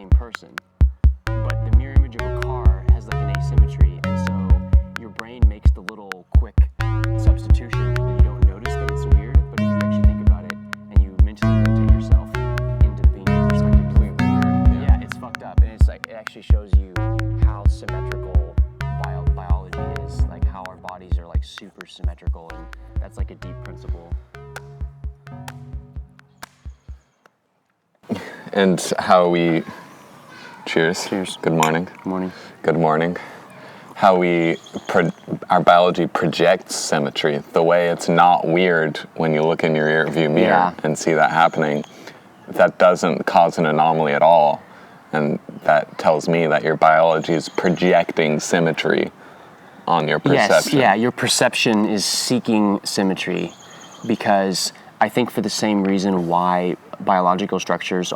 same person. But the mirror image of a car has like an asymmetry, and so your brain makes the little quick substitution where you don't notice that it's weird, but if you actually think about it and you mentally rotate yourself into the being perspective, completely weird. Yeah, it's fucked up, and it's like it actually shows you how symmetrical biology is, like how our bodies are like super symmetrical, and that's like a deep principle. And how we, cheers. Cheers. Good morning. Good morning. Good morning. How our biology projects symmetry, the way it's not weird when you look in your rear view mirror and see that happening, that doesn't cause an anomaly at all. And that tells me that your biology is projecting symmetry on your perception. Yes, yeah, your perception is seeking symmetry, because I think for the same reason why biological structures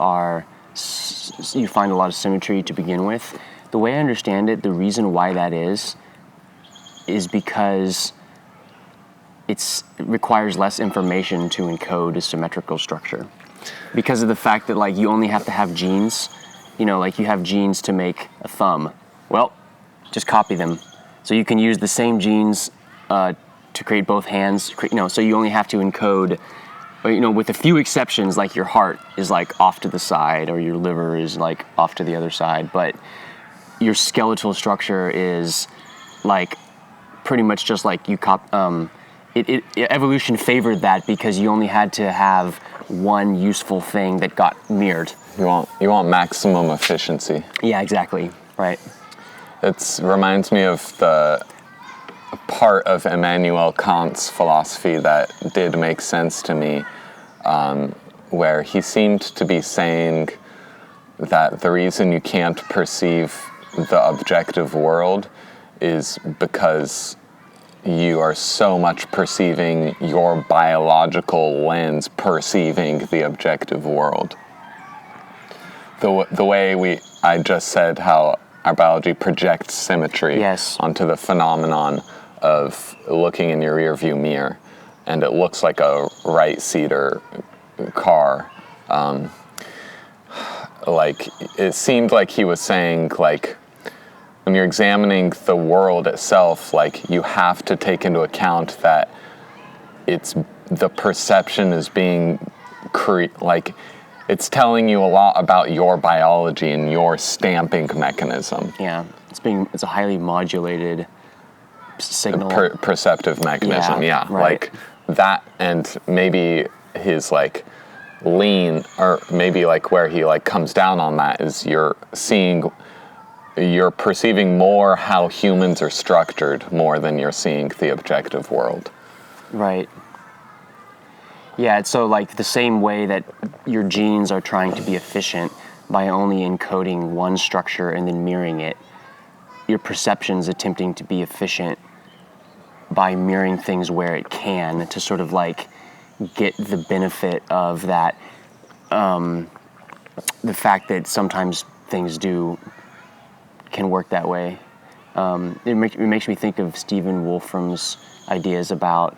you find a lot of symmetry to begin with. The way I understand it, the reason why that is because it requires less information to encode a symmetrical structure. Because of the fact that like you only have to have genes, like you have genes to make a thumb. Well, just copy them. So you can use the same genes to create both hands, so you only have to encode, with a few exceptions, like your heart is like off to the side or your liver is like off to the other side, but your skeletal structure is like pretty much just like evolution favored that because you only had to have one useful thing that got mirrored. You want maximum efficiency. Yeah, exactly. Right. It reminds me of the part of Immanuel Kant's philosophy that did make sense to me, where he seemed to be saying that the reason you can't perceive the objective world is because you are so much perceiving your biological lens perceiving the objective world. The way I just said how our biology projects symmetry onto the phenomenon of looking in your rear view mirror, and it looks like a right-seater car. Like, it seemed like he was saying, like, when you're examining the world itself, like, you have to take into account that the perception is being it's telling you a lot about your biology and your stamping mechanism. Yeah, it's a highly modulated signal. Perceptive mechanism, yeah. Right. Like that, and maybe his like lean, or maybe like where he like comes down on that is you're perceiving more how humans are structured more than you're seeing the objective world. Right. Yeah, it's so like the same way that your genes are trying to be efficient by only encoding one structure and then mirroring it, your perception's attempting to be efficient by mirroring things where it can to sort of like get the benefit of that, the fact that sometimes things can work that way. It makes me think of Stephen Wolfram's ideas about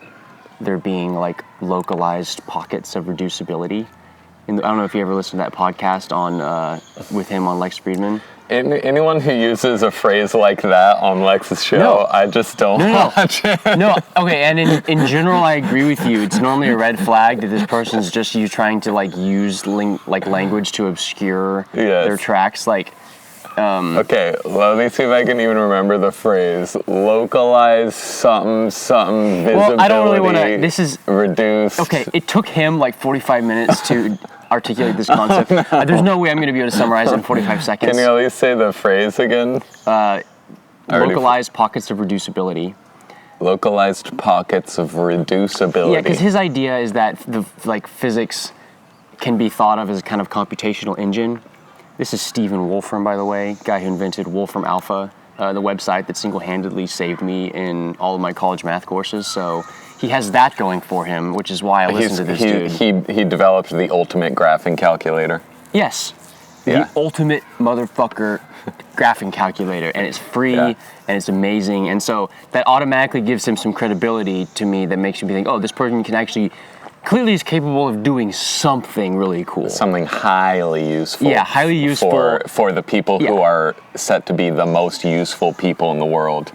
there being like localized pockets of reducibility. And I don't know if you ever listened to that podcast with him on Lex Friedman. Anyone who uses a phrase like that on Lex's show, I just don't watch it. No, okay, and in general, I agree with you. It's normally a red flag that this person's just trying to like use language to obscure their tracks. Like, okay, let me see if I can even remember the phrase. Localized something visibility. Well, I don't really want to. This is reduced. Okay, it took him like 45 minutes to articulate this concept. There's no way I'm going to be able to summarize it in 45 seconds. Can you at least say the phrase again? Localized pockets of reducibility. Localized pockets of reducibility. Yeah, because his idea is that physics can be thought of as a kind of computational engine. This is Stephen Wolfram, by the way, guy who invented Wolfram Alpha, the website that single-handedly saved me in all of my college math courses. So he has that going for him, which is why I listen to this dude. He developed the ultimate graphing calculator. Yes. Yeah. The ultimate motherfucker graphing calculator. And it's free, and it's amazing. And so that automatically gives him some credibility to me that makes me think, oh, this person can actually clearly is capable of doing something really cool. Something highly useful. Yeah, highly useful. For the people who are set to be the most useful people in the world.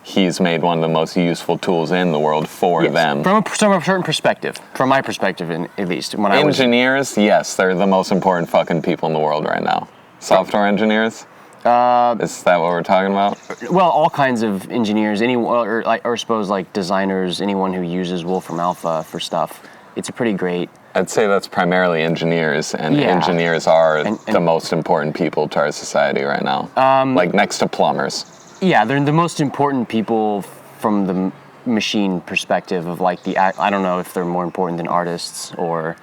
He's made one of the most useful tools in the world for them. From a certain perspective, from my perspective at least. Engineers, yes, they're the most important fucking people in the world right now. Software engineers? Is that what we're talking about? Well, all kinds of engineers, or I suppose like designers, anyone who uses Wolfram Alpha for stuff. It's a pretty great... I'd say that's primarily engineers, and engineers are the most important people to our society right now. Like next to plumbers. Yeah, they're the most important people from the machine perspective of like I don't know if they're more important than artists or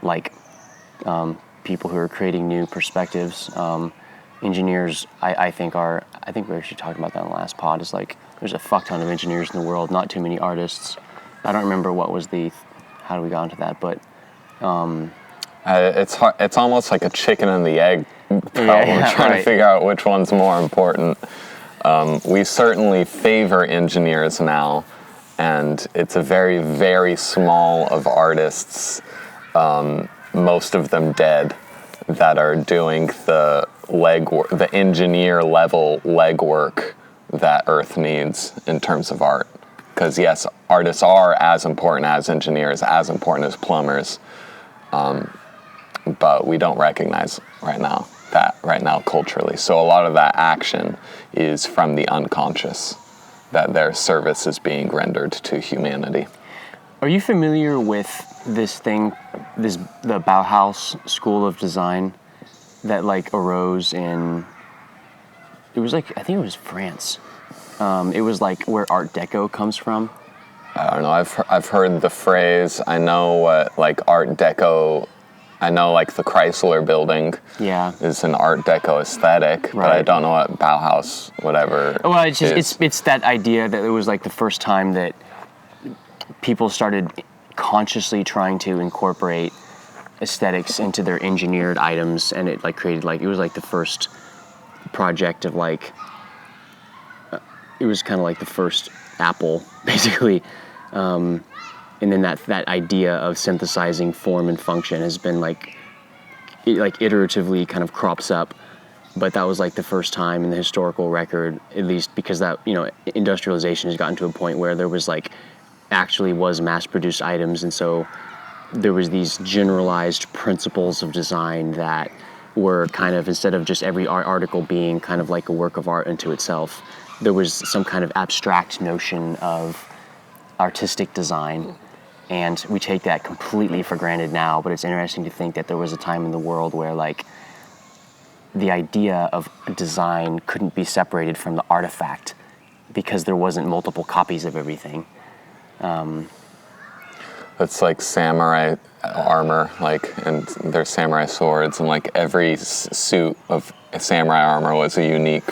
like people who are creating new perspectives. Engineers, I think we actually talked about that in the last pod. Is like there's a fuck ton of engineers in the world, not too many artists. I don't remember how we got into that, but it's hard, it's almost like a chicken and the egg problem, trying to figure out which one's more important. We certainly favor engineers now, and it's a very, very small of artists, most of them dead, that are doing the engineer level legwork that Earth needs in terms of art. Because yes, artists are as important as engineers, as important as plumbers, but we don't recognize that right now culturally. So a lot of that action is from the unconscious, that their service is being rendered to humanity. Are you familiar with the Bauhaus school of design that like arose in, I think it was France. It was like where Art Deco comes from. I don't know, I've heard the phrase, I know what like Art Deco, I know like the Chrysler building is an Art Deco aesthetic, but I don't know what Bauhaus, whatever. Well, it's that idea that it was like the first time that people started consciously trying to incorporate aesthetics into their engineered items, and it like created like, it was like the first project of like, it was kind of like the first Apple, basically. And then that idea of synthesizing form and function has been like iteratively kind of crops up, but that was like the first time in the historical record, at least because that, industrialization has gotten to a point where there was like actually was mass-produced items, and so there was these generalized principles of design that were kind of, instead of just every article being kind of like a work of art unto itself, there was some kind of abstract notion of artistic design. And we take that completely for granted now, but it's interesting to think that there was a time in the world where like the idea of design couldn't be separated from the artifact because there wasn't multiple copies of everything. It's like samurai armor, and their samurai swords, and like every suit of samurai armor was a unique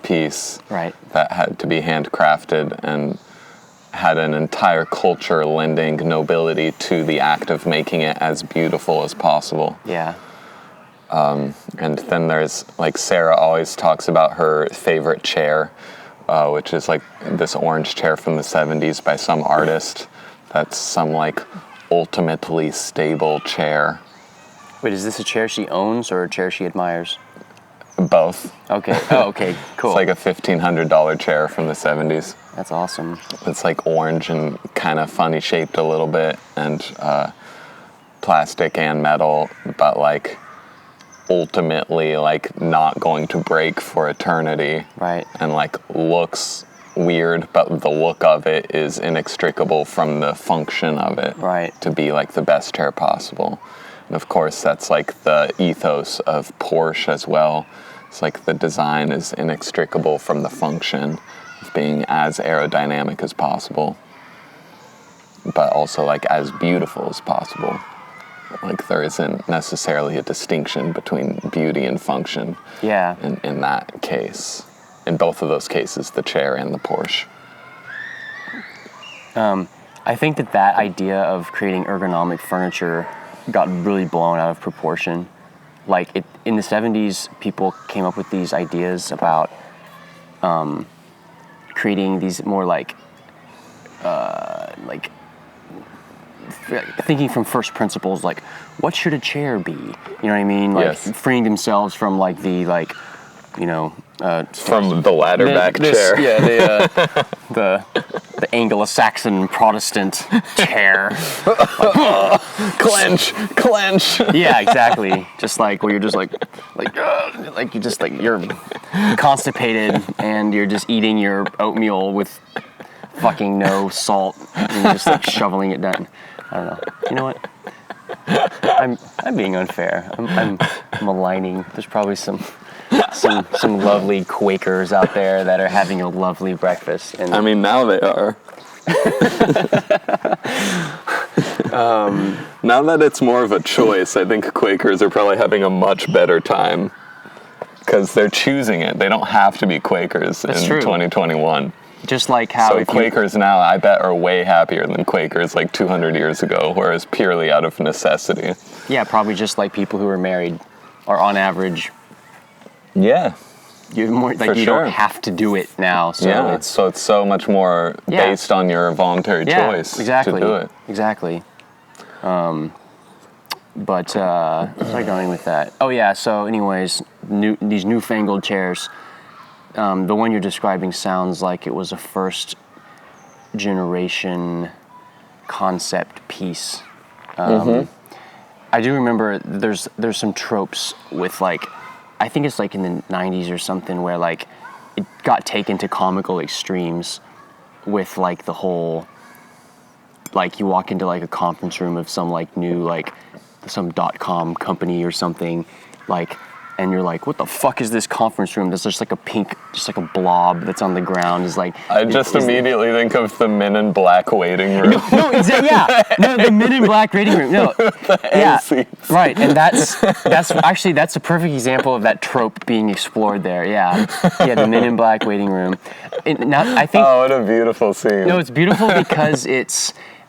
piece that had to be handcrafted and had an entire culture lending nobility to the act of making it as beautiful as possible. And then there's like Sarah always talks about her favorite chair, which is like this orange chair from the 70s by some artist. That's some like ultimately stable chair. Wait, is this a chair she owns or a chair she admires? Both. Okay. Oh, okay. Cool. It's like a $1,500 chair from the 70s. That's awesome. It's like orange and kind of funny shaped a little bit, and plastic and metal, but like ultimately like not going to break for eternity. Right. And like looks weird, but the look of it is inextricable from the function of it. Right. To be like the best chair possible. And of course that's like the ethos of Porsche as well. It's like the design is inextricable from the function of being as aerodynamic as possible, but also like as beautiful as possible. Like there isn't necessarily a distinction between beauty and function. In that case. In both of those cases, the chair and the Porsche. I think that idea of creating ergonomic furniture got really blown out of proportion. Like in the 70s, people came up with these ideas about creating these more like thinking from first principles, like, what should a chair be? You know what I mean? Like, Yes. freeing themselves from, like, From the ladder back chair. Yeah, the Anglo-Saxon Protestant chair. Clench. Yeah, exactly. Just like where you're just you're constipated and you're just eating your oatmeal with fucking no salt and you're just like shoveling it down. I don't know. You know what? I'm being unfair. I'm maligning. There's probably some lovely Quakers out there that are having a lovely breakfast. And I mean, now they are. Now that it's more of a choice, I think Quakers are probably having a much better time because they're choosing it. They don't have to be Quakers in 2021. Just like how So Quakers now, I bet, are way happier than Quakers like 200 years ago, whereas purely out of necessity. Yeah, probably just like people who are married are on average. Yeah. You're more like you don't have to do it now. So it's so much more based on your voluntary choice to do it. Exactly. But where was I going with that? Oh yeah. So anyways, these newfangled chairs. The one you're describing sounds like it was a first generation concept piece. I do remember there's some tropes with like, I think it's like in the 90s or something where like it got taken to comical extremes with like the whole, like you walk into like a conference room of some like new like some .com company or something like, and you're like, what the fuck is this conference room? There's just like a pink, just like a blob that's on the ground. Is like I just immediately think of the Men in Black waiting room. No, the Men in Black waiting room. No, yeah, right, and that's a perfect example of that trope being explored there. Yeah, the Men in Black waiting room. I think. Oh, what a beautiful scene. No, it's beautiful because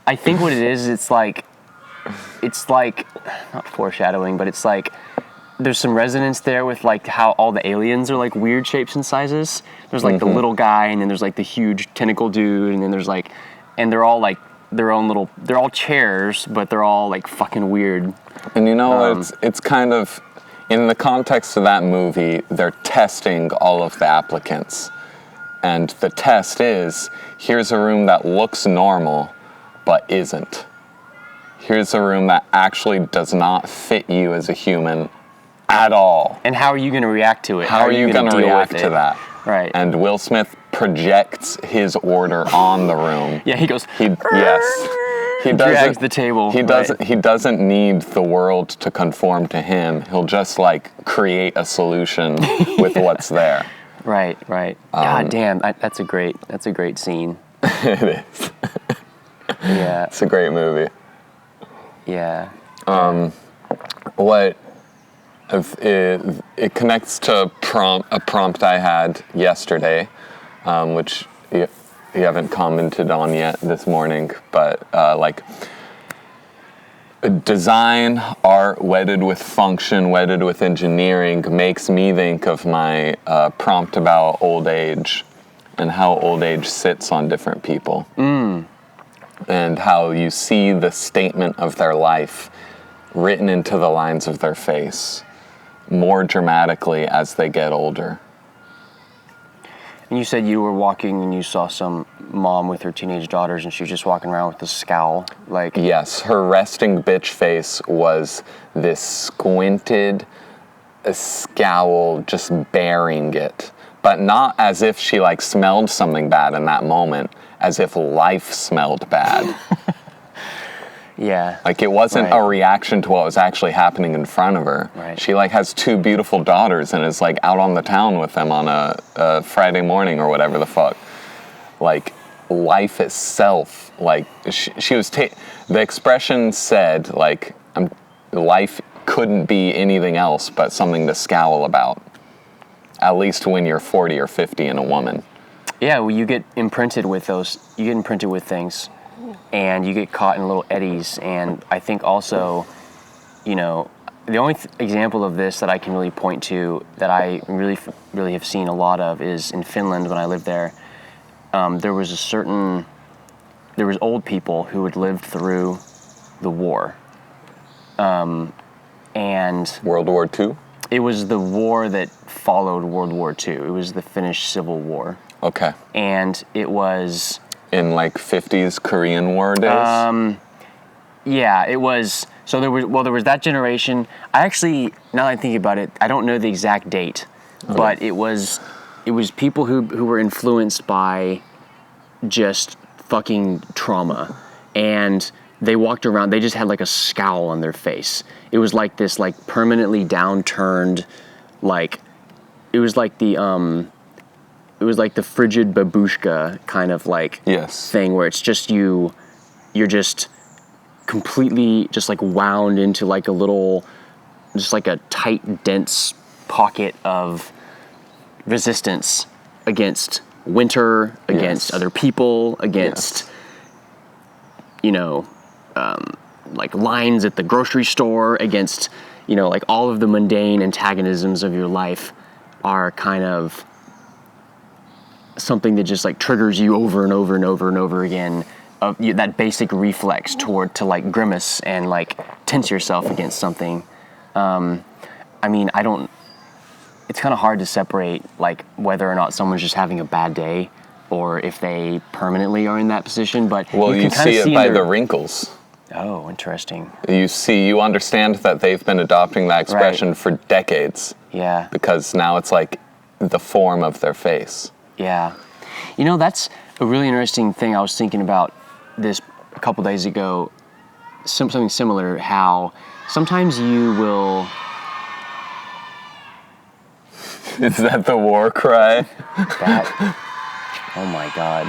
I think what it is, it's like not foreshadowing, but it's like. There's some resonance there with like how all the aliens are like weird shapes and sizes. There's like the little guy, and then there's like the huge tentacle dude, and then there's like, and they're all like their own little. They're all chairs, but they're all like fucking weird. And you know, it's kind of in the context of that movie, they're testing all of the applicants, and the test is: here's a room that looks normal, but isn't. Here's a room that actually does not fit you as a human. At all. And how are you going to react to it? How are you going to react to that? Right. And Will Smith projects his order on the room. Yeah, he goes. He drags the table. He doesn't need the world to conform to him. He'll just like create a solution with what's there. Right. God damn, that's a great scene. It is. Yeah. It's a great movie. Yeah. It connects to a prompt I had yesterday, which you haven't commented on yet this morning, but like design, art, wedded with function, wedded with engineering, makes me think of my prompt about old age and how old age sits on different people. And how you see the statement of their life written into the lines of their face more dramatically as they get older. And you said you were walking and you saw some mom with her teenage daughters and she was just walking around with a scowl, like... Yes, her resting bitch face was this squinted scowl just bearing it. But not as if she like smelled something bad in that moment, as if life smelled bad. Yeah. Like it wasn't a reaction to what was actually happening in front of her. Right. She like has two beautiful daughters and is like out on the town with them on a Friday morning or whatever the fuck. Like life itself, like she was the expression said like life couldn't be anything else but something to scowl about. At least when you're 40 or 50 and a woman. Yeah, well, you get imprinted with those. You get imprinted with things. And you get caught in little eddies. And I think also, you know, the only example of this that I can really point to that I really have seen a lot of is in Finland when I lived there. There was old people who had lived through the war. And World War II? it was the war that followed World War II. It was the Finnish Civil War. Okay. And it was... In like 50s Korean War days? Yeah, it was. So there was that generation. I actually, now that I think about it, I don't know the exact date, but it was people who were influenced by just fucking trauma, and they walked around. They just had like a scowl on their face. It was like this, like permanently downturned, like it was like the frigid babushka kind of like thing where it's just you're just completely just like wound into like a little, just like a tight, dense pocket of resistance against winter, against other people, against, like lines at the grocery store, against, like all of the mundane antagonisms of your life are kind of something that just like triggers you over and over and over and over again. That basic reflex to like grimace and like tense yourself against something. It's kind of hard to separate like whether or not someone's just having a bad day or if they permanently are in that position, but you see it by the wrinkles. Oh, interesting. You understand that they've been adopting that expression for decades. Yeah. Because now it's like the form of their face. Yeah. That's a really interesting thing. I was thinking about this a couple days ago, something similar, how sometimes you will... Is that the war cry? Oh my God.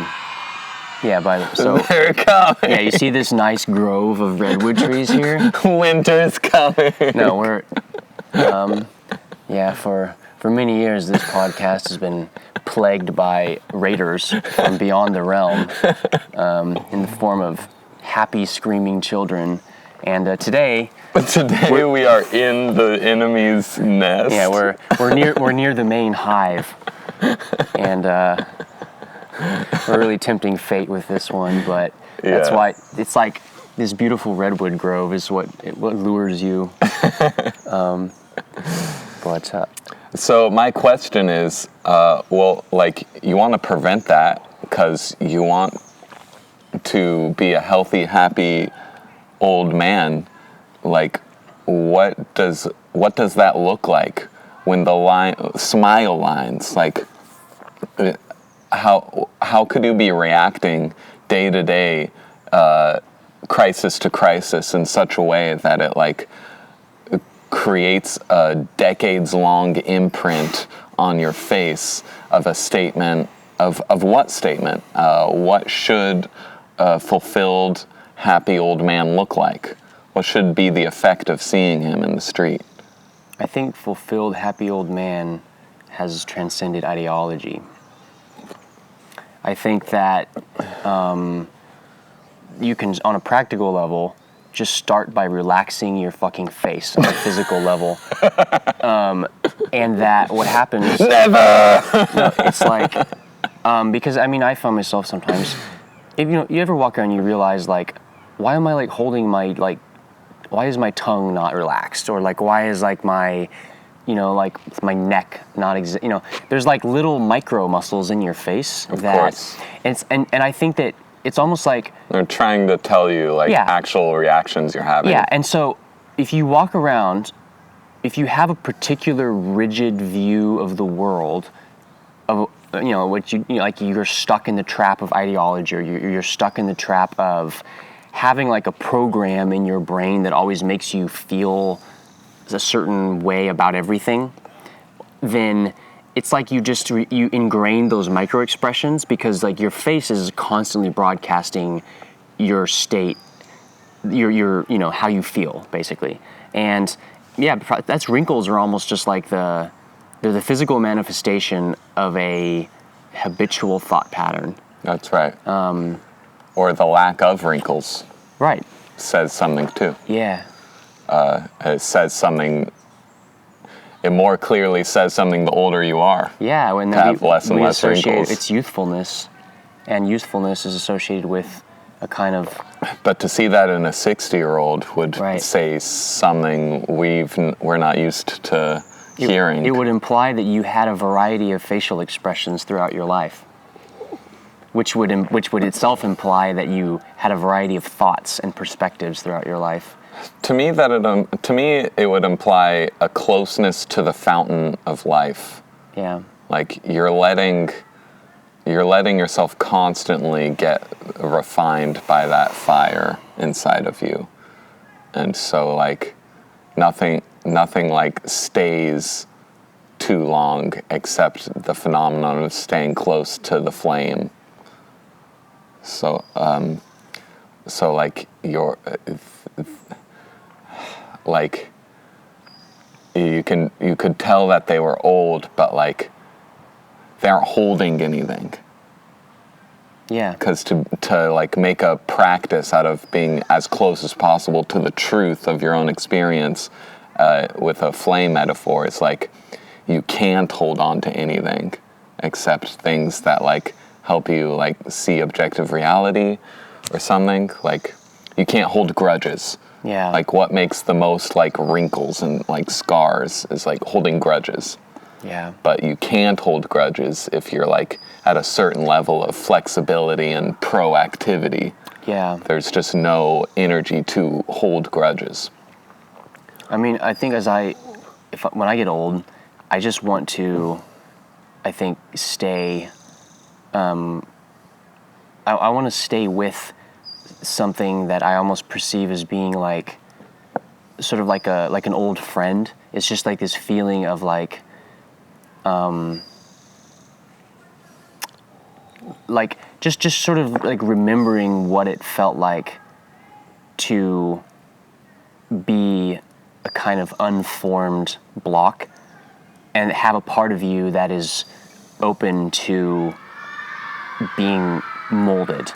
Yeah, they're coming. Yeah, you see this nice grove of redwood trees here? Winter's coming. No, we're... for many years this podcast has been plagued by raiders from beyond the realm, in the form of happy screaming children, and today we are in the enemy's nest. Yeah, we're near the main hive, and we're really tempting fate with this one, but that's why it's like this beautiful redwood grove is what lures you. So my question is, you want to prevent that because you want to be a healthy, happy old man. Like, what does that look like when the smile lines? Like, how could you be reacting day to day, crisis to crisis in such a way that it like creates a decades-long imprint on your face of a statement of what statement? What should a fulfilled, happy old man look like? What should be the effect of seeing him in the street? I think fulfilled, happy old man has transcended ideology. I think that you can, on a practical level, just start by relaxing your fucking face on a physical level. And that what happens... Never! No, it's like... because, I find myself sometimes... If you ever walk around and you realize, like, why am I, like, holding my, like... Why is my tongue not relaxed? Or, like, why is, like, my... like my neck not there's like little micro muscles in your face of course. And I think that it's almost like they're trying to tell you like actual reactions you're having. Yeah, and so if you walk around, if you have a particular rigid view of the world, of what like you're stuck in the trap of ideology, or you're stuck in the trap of having like a program in your brain that always makes you feel a certain way about everything, then it's like you just you ingrain those micro expressions because like your face is constantly broadcasting your state, your how you feel basically. And that's wrinkles are almost just like they're the physical manifestation of a habitual thought pattern. That's right. Or the lack of wrinkles. Right. Says something too. Yeah. It says something. It more clearly says something the older you are. Yeah, when have less and less wrinkles. It's youthfulness, and youthfulness is associated with a kind of... But to see that in a 60-year-old would Right. say something we're not used to hearing. It would imply that you had a variety of facial expressions throughout your life, which would itself imply that you had a variety of thoughts and perspectives throughout your life. To me, it would imply a closeness to the fountain of life. Yeah. Like you're letting yourself constantly get refined by that fire inside of you. And so like nothing like stays too long except the phenomenon of staying close to the flame. So like you could tell that they were old, but like they aren't holding anything. Yeah. Because to like make a practice out of being as close as possible to the truth of your own experience, with a flame metaphor, it's like you can't hold on to anything except things that like help you like see objective reality or something. Like you can't hold grudges. Yeah. Like what makes the most like wrinkles and like scars is like holding grudges. Yeah. But you can't hold grudges if you're like at a certain level of flexibility and proactivity. Yeah. There's just no energy to hold grudges. I mean, I think when I get old, I just want to, I think, stay, I want to stay with something that I almost perceive as being like, sort of like an old friend. It's just like this feeling of like just sort of like remembering what it felt like to be a kind of unformed block and have a part of you that is open to being molded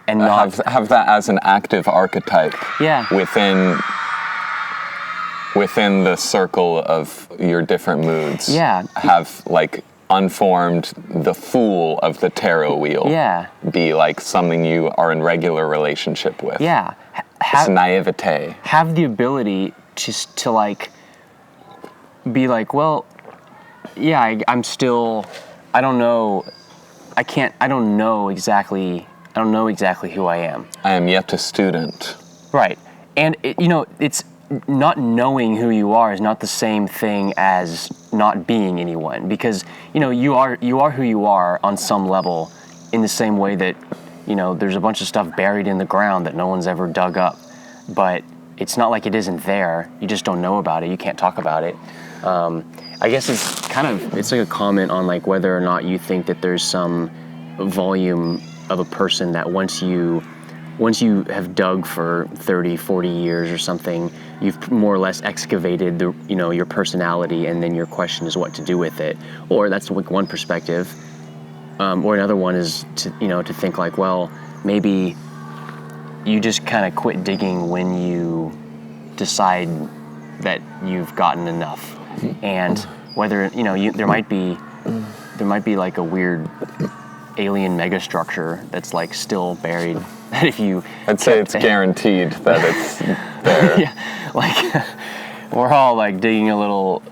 and not have that as an active archetype. Yeah. Within the circle of your different moods. Yeah. Have like unformed the fool of the tarot wheel. Yeah. Be like something you are in regular relationship with. Yeah. It's naivete. Have the ability to like be like, well, yeah, I'm still, I don't know exactly who I am. I am yet a student. Right. And it's not knowing who you are is not the same thing as not being anyone, because you are who you are on some level, in the same way that there's a bunch of stuff buried in the ground that no one's ever dug up, but it's not like it isn't there. You just don't know about it. You can't talk about it. I guess it's like a comment on like whether or not you think that there's some volume of a person that once you have dug for 30, 40 years or something, you've more or less excavated your personality, and then your question is what to do with it. Or that's one perspective. Or another one is to think like, well, maybe you just kind of quit digging when you decide that you've gotten enough. And whether, there might be like a weird alien megastructure that's like still buried. That if you, I'd say it's guaranteed that it's there. Yeah, like we're all like doing a little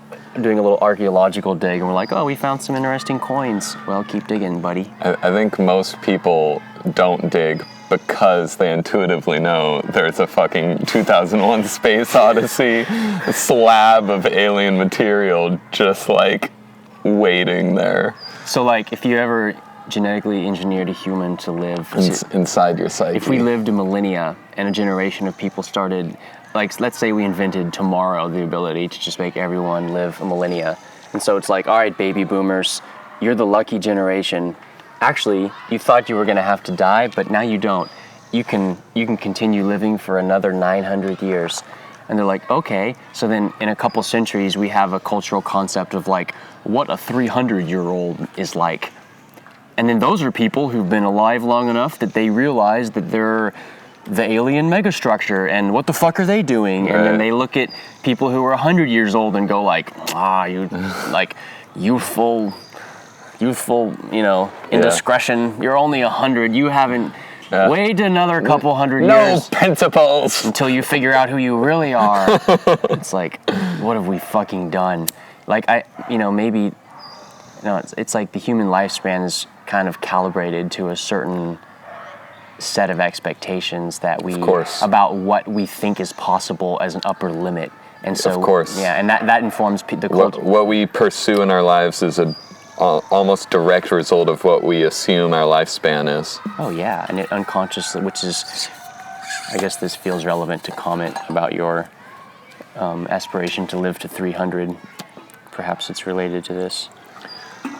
archaeological dig, and we're like, oh, we found some interesting coins. Well, keep digging, buddy. I think most people don't dig because they intuitively know there's a fucking 2001 Space Odyssey slab of alien material just like waiting there. So like if you ever genetically engineered a human to live inside your psyche. If we lived a millennia and a generation of people started, like let's say we invented tomorrow the ability to just make everyone live a millennia, and so it's like, all right, baby boomers, you're the lucky generation. Actually, you thought you were going to have to die, but now you don't. You can continue living for another 900 years. And they're like, okay, so then in a couple centuries we have a cultural concept of like what a 300-year-old is like. And then those are people who've been alive long enough that they realize that they're the alien megastructure, and what the fuck are they doing? Right. And then they look at people who are 100 years old and go like, you like youthful, indiscretion. Yeah. You're only 100. You haven't Wait another couple hundred No years principles. until you figure out who you really are. It's like, what have we fucking done? Like, maybe, it's like the human lifespan is kind of calibrated to a certain set of expectations that we, about what we think is possible as an upper limit. And so, of course. Yeah, and that informs the culture. What we pursue in our lives is a almost direct result of what we assume our lifespan is. Oh yeah, and it unconsciously, which is, I guess this feels relevant to comment about your aspiration to live to 300. Perhaps it's related to this.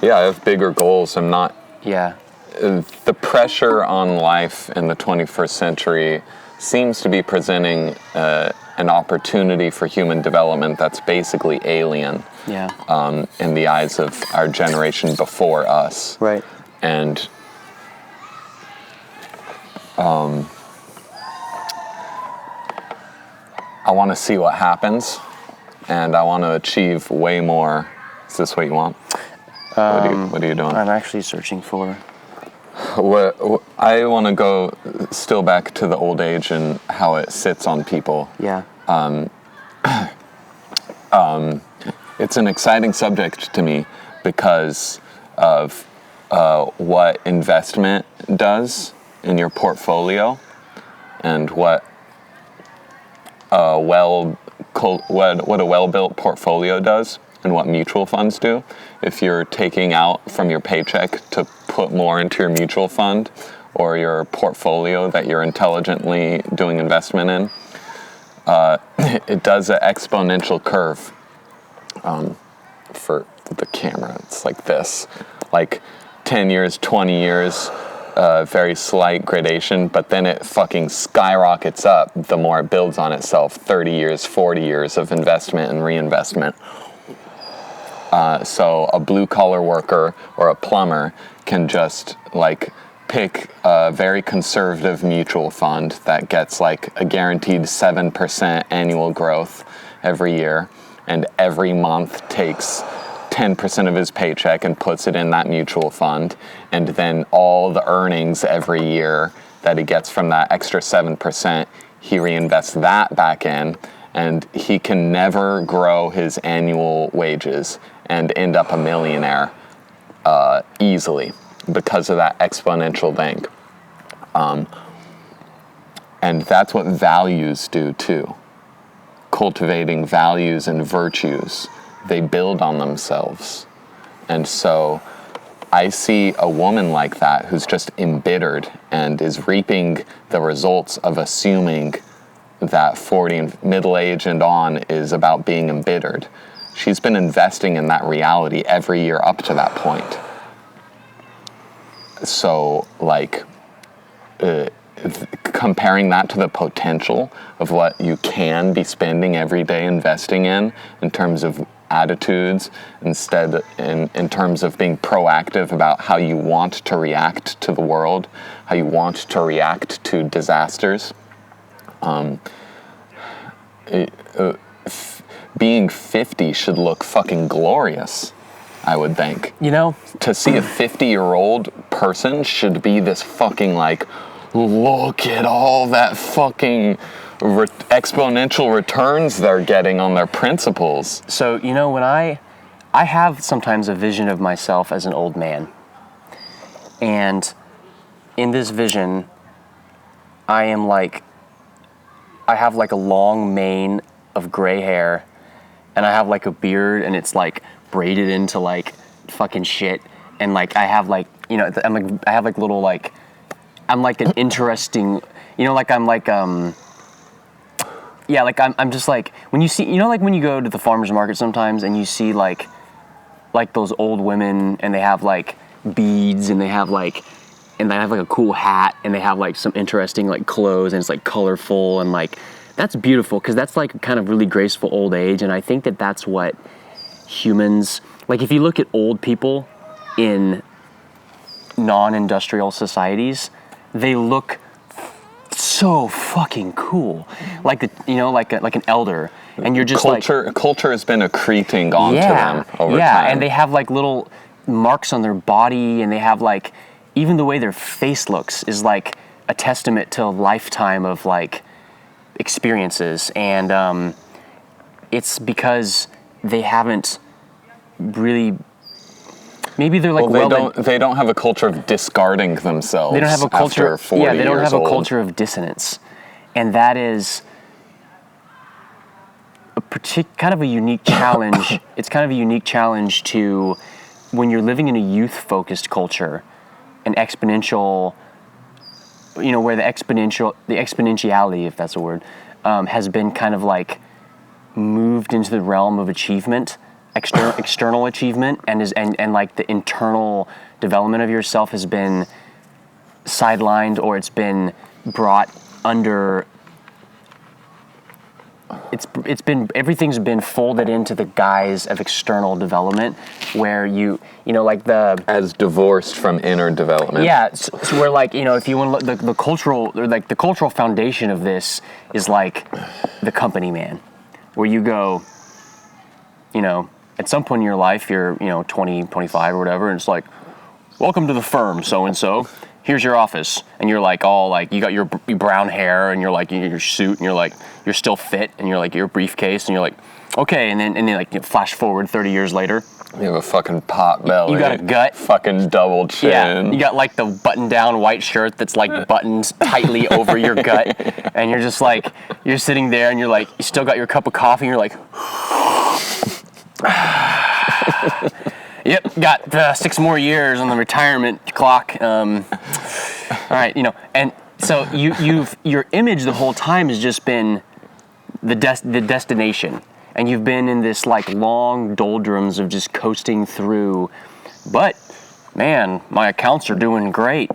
Yeah, I have bigger goals. I'm not... Yeah. The pressure on life in the 21st century seems to be presenting an opportunity for human development that's basically alien. Yeah. In the eyes of our generation before us. Right. And I want to see what happens, and I want to achieve way more. Is this what you want? What are you doing? I'm actually searching for... I want to go still back to the old age and how it sits on people. Yeah. It's an exciting subject to me because of what investment does in your portfolio and what a well-built portfolio does and what mutual funds do. If you're taking out from your paycheck to put more into your mutual fund or your portfolio that you're intelligently doing investment in, it does an exponential curve. For the camera, it's like this, like 10 years, 20 years, very slight gradation, but then it fucking skyrockets up the more it builds on itself. 30 years, 40 years of investment and reinvestment. So a blue-collar worker or a plumber can just like pick a very conservative mutual fund that gets like a guaranteed 7% annual growth every year, and every month takes 10% of his paycheck and puts it in that mutual fund, and then all the earnings every year that he gets from that extra 7%, he reinvests that back in, and he can never grow his annual wages and end up a millionaire easily because of that exponential thing. And that's what values do too. Cultivating values and virtues, they build on themselves. And so I see a woman like that who's just embittered and is reaping the results of assuming that 40 and middle age and on is about being embittered. She's been investing in that reality every year up to that point. So, like, comparing that to the potential of what you can be spending every day investing in terms of attitudes, instead in terms of being proactive about how you want to react to the world, how you want to react to disasters. Being 50 should look fucking glorious, I would think. You know? To see a 50-year-old person should be this fucking like, look at all that fucking exponential returns they're getting on their principles. So, you know, when I have sometimes a vision of myself as an old man. And in this vision, I have like a long mane of gray hair, and I have like a beard, and it's like braided into like fucking shit, and like I have like, you know, I have like little like, I'm like an interesting, you know, like I'm like yeah, like I'm just like, when you see, you know, like when you go to the farmer's market sometimes and you see like those old women, and they have like beads, and they have like a cool hat, and they have like some interesting like clothes, and it's like colorful, and like that's beautiful, because that's like kind of really graceful old age. And I think that that's what humans, like if you look at old people in non-industrial societies, they look so fucking cool, like like an elder, and you're just culture has been accreting onto them over time. Yeah, and they have like little marks on their body, and they have like, even the way their face looks is like a testament to a lifetime of like experiences, and it's because they haven't really. Maybe they're like they don't have a culture of discarding themselves. They don't have a culture. After 40 They don't years have a old. culture of dissonance, and that is kind of a unique challenge. It's kind of a unique challenge to when you're living in a youth-focused culture, an exponential, where the exponentiality, if that's a word, has been kind of like moved into the realm of achievement, external achievement, and like the internal development of yourself has been sidelined, or it's been brought under. Everything's been folded into the guise of external development, where as divorced from inner development. Yeah, so we're like, if you want to look, the cultural foundation of this is like the company man, where you go, at some point in your life, you're 20, 25 or whatever, and it's like, welcome to the firm, so and so. Here's your office, and you're like all like you got your brown hair, and you're like in your suit, and you're like you're still fit, and you're like your briefcase, and you're like okay, and then like flash forward 30 years later, you have a fucking pot belly. You got a gut, fucking double chin. Yeah, you got like the button-down white shirt that's like buttoned tightly over your gut, and you're just like you're sitting there, and you're like you still got your cup of coffee, and you're like. Yep, got 6 more years on the retirement clock. All right, and so your image the whole time has just been the destination, and you've been in this like long doldrums of just coasting through. But man, my accounts are doing great.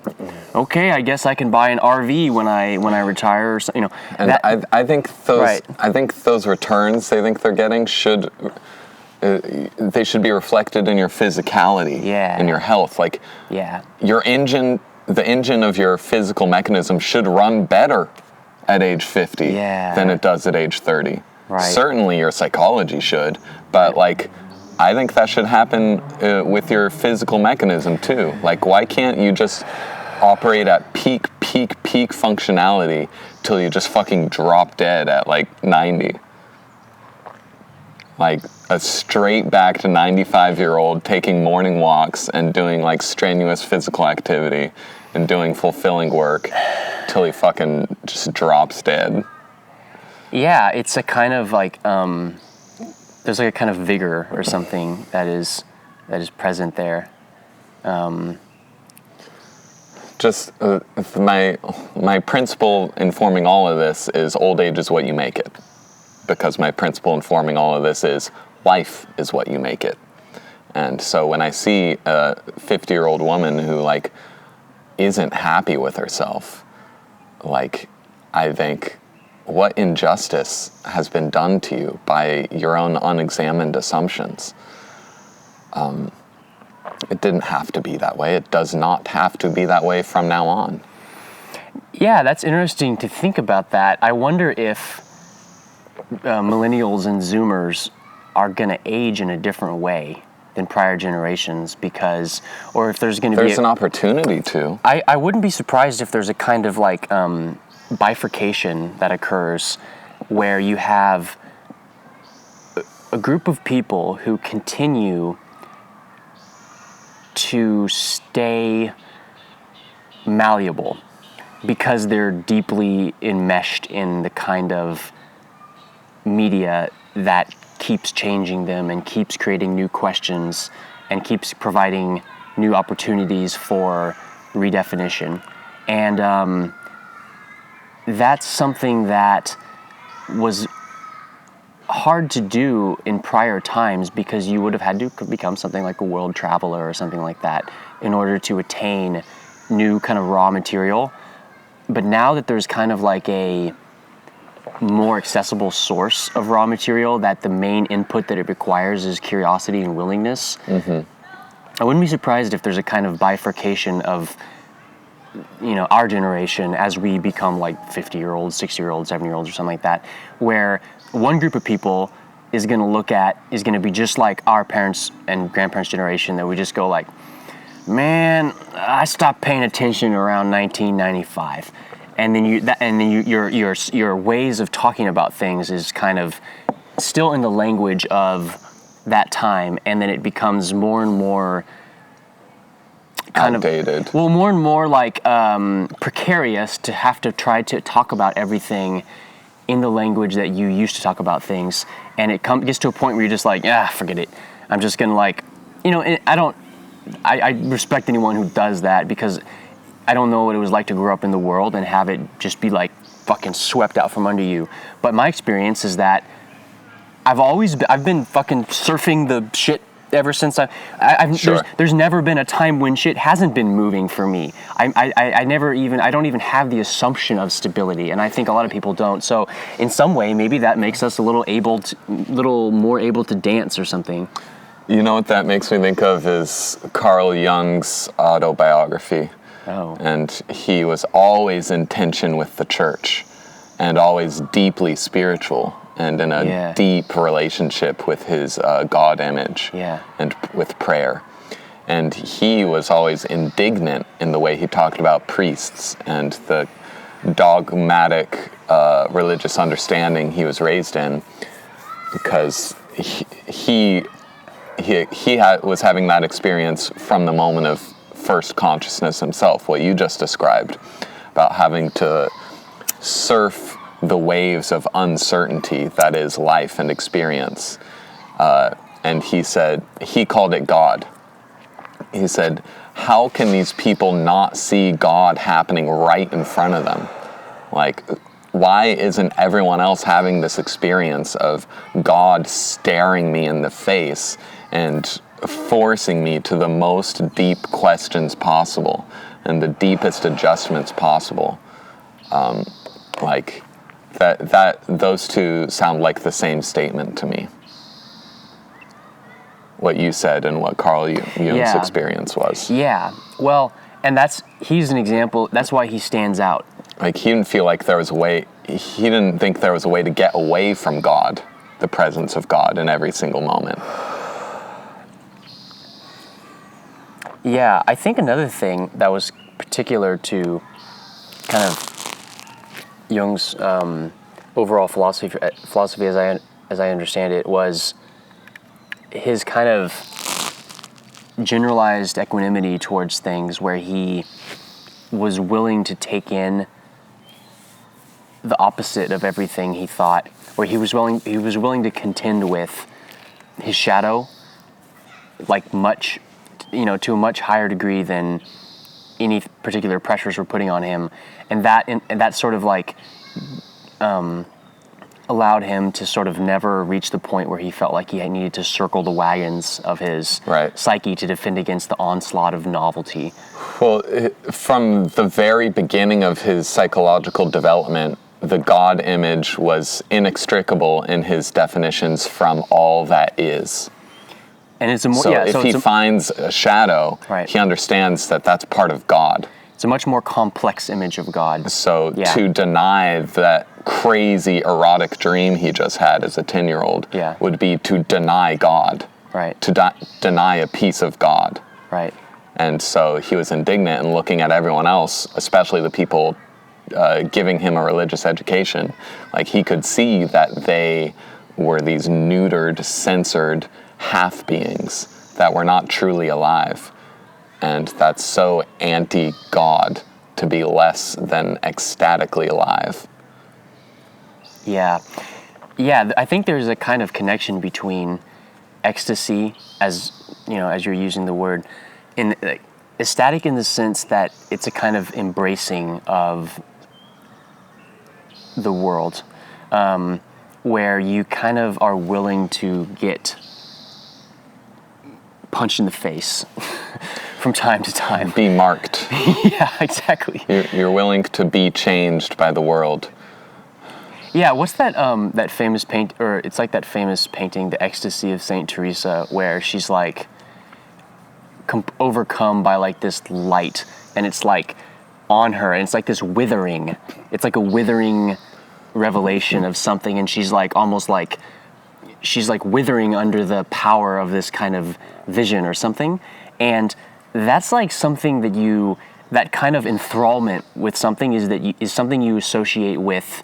Okay, I guess I can buy an RV when I retire, or something. And I think those right. I think those returns they think they're getting should. They should be reflected in your physicality, in your health. Like, your engine, the engine of your physical mechanism should run better at age 50 than it does at age 30. Right. Certainly your psychology should, but like, I think that should happen with your physical mechanism too. Like, why can't you just operate at peak functionality till you just fucking drop dead at like 90? Like a straight back to 95-year-old taking morning walks and doing like strenuous physical activity and doing fulfilling work till he fucking just drops dead. Yeah, it's a kind of like there's like a kind of vigor or something that is present there. My principle informing all of this is old age is what you make it. Because my principle informing all of this is life is what you make it. And so when I see a 50-year-old woman who like isn't happy with herself, like I think, what injustice has been done to you by your own unexamined assumptions? It didn't have to be that way. It does not have to be that way from now on. Yeah, that's interesting to think about that. I wonder if millennials and Zoomers are going to age in a different way than prior generations or if there's going to be... There's an opportunity to. I wouldn't be surprised if there's a kind of like bifurcation that occurs where you have a group of people who continue to stay malleable because they're deeply enmeshed in the kind of media that keeps changing them and keeps creating new questions and keeps providing new opportunities for redefinition. And that's something that was hard to do in prior times because you would have had to become something like a world traveler or something like that in order to attain new kind of raw material. But now that there's kind of like a more accessible source of raw material, that the main input that it requires is curiosity and willingness. Mm-hmm. I wouldn't be surprised if there's a kind of bifurcation of, our generation as we become like 50-year-olds, 60-year-olds, 70-year-olds or something like that, where one group of people is going to be just like our parents' and grandparents' generation, that we just go like, man, I stopped paying attention around 1995. And then your ways of talking about things is kind of still in the language of that time, and then it becomes more and more kind outdated. More and more like precarious to have to try to talk about everything in the language that you used to talk about things, and it gets to a point where you're just like, forget it. I'm just gonna I respect anyone who does that, because I don't know what it was like to grow up in the world and have it just be like fucking swept out from under you. But my experience is that I've been fucking surfing the shit ever since Sure. there's never been a time when shit hasn't been moving for me. I don't even have the assumption of stability, and I think a lot of people don't. So in some way, maybe that makes us a little more able to dance or something. You know what that makes me think of is Carl Jung's autobiography. Oh. And he was always in tension with the church, and always deeply spiritual, and in a deep relationship with his God image, and with prayer. And he was always indignant in the way he talked about priests and the dogmatic religious understanding he was raised in, because he was having that experience from the moment of first consciousness himself, what you just described, about having to surf the waves of uncertainty that is life and experience. And he called it God. He said, how can these people not see God happening right in front of them? Like, why isn't everyone else having this experience of God staring me in the face and forcing me to the most deep questions possible and the deepest adjustments possible? Like that those two sound like the same statement to me. What you said and what Carl Jung's experience was. Yeah. Well, and he's an example. That's why he stands out. Like, he didn't feel like there was a way. He didn't think there was a way to get away from God, the presence of God in every single moment. Yeah, I think another thing that was particular to kind of Jung's overall philosophy, as I understand it, was his kind of generalized equanimity towards things, where he was willing to take in the opposite of everything he thought, where he was willing to contend with his shadow, like much, to a much higher degree than any particular pressures were putting on him, and that sort of like allowed him to sort of never reach the point where he felt like he needed to circle the wagons of his psyche to defend against the onslaught of novelty. Well, from the very beginning of his psychological development, the God image was inextricable in his definitions from all that is. And it's if he finds a shadow, he understands that that's part of God. It's a much more complex image of God. So to deny that crazy erotic dream he just had as a 10-year-old would be to deny God. Right. To deny a piece of God. Right. And so he was indignant and looking at everyone else, especially the people giving him a religious education. Like, he could see that they were these neutered, censored half-beings that were not truly alive. And that's so anti-God to be less than ecstatically alive. Yeah. Yeah, I think there's a kind of connection between ecstasy, as you're using the word, in ecstatic in the sense that it's a kind of embracing of the world, where you kind of are willing to get punched in the face from time to time. Be marked. Yeah, exactly. You're willing to be changed by the world. Yeah, what's that famous it's like that famous painting, The Ecstasy of Saint Teresa, where she's like overcome by like this light, and it's like on her, and it's like this withering. It's like a withering revelation of something, and she's like almost like she's like withering under the power of this kind of vision or something. And that's like something that kind of enthrallment with something is something you associate with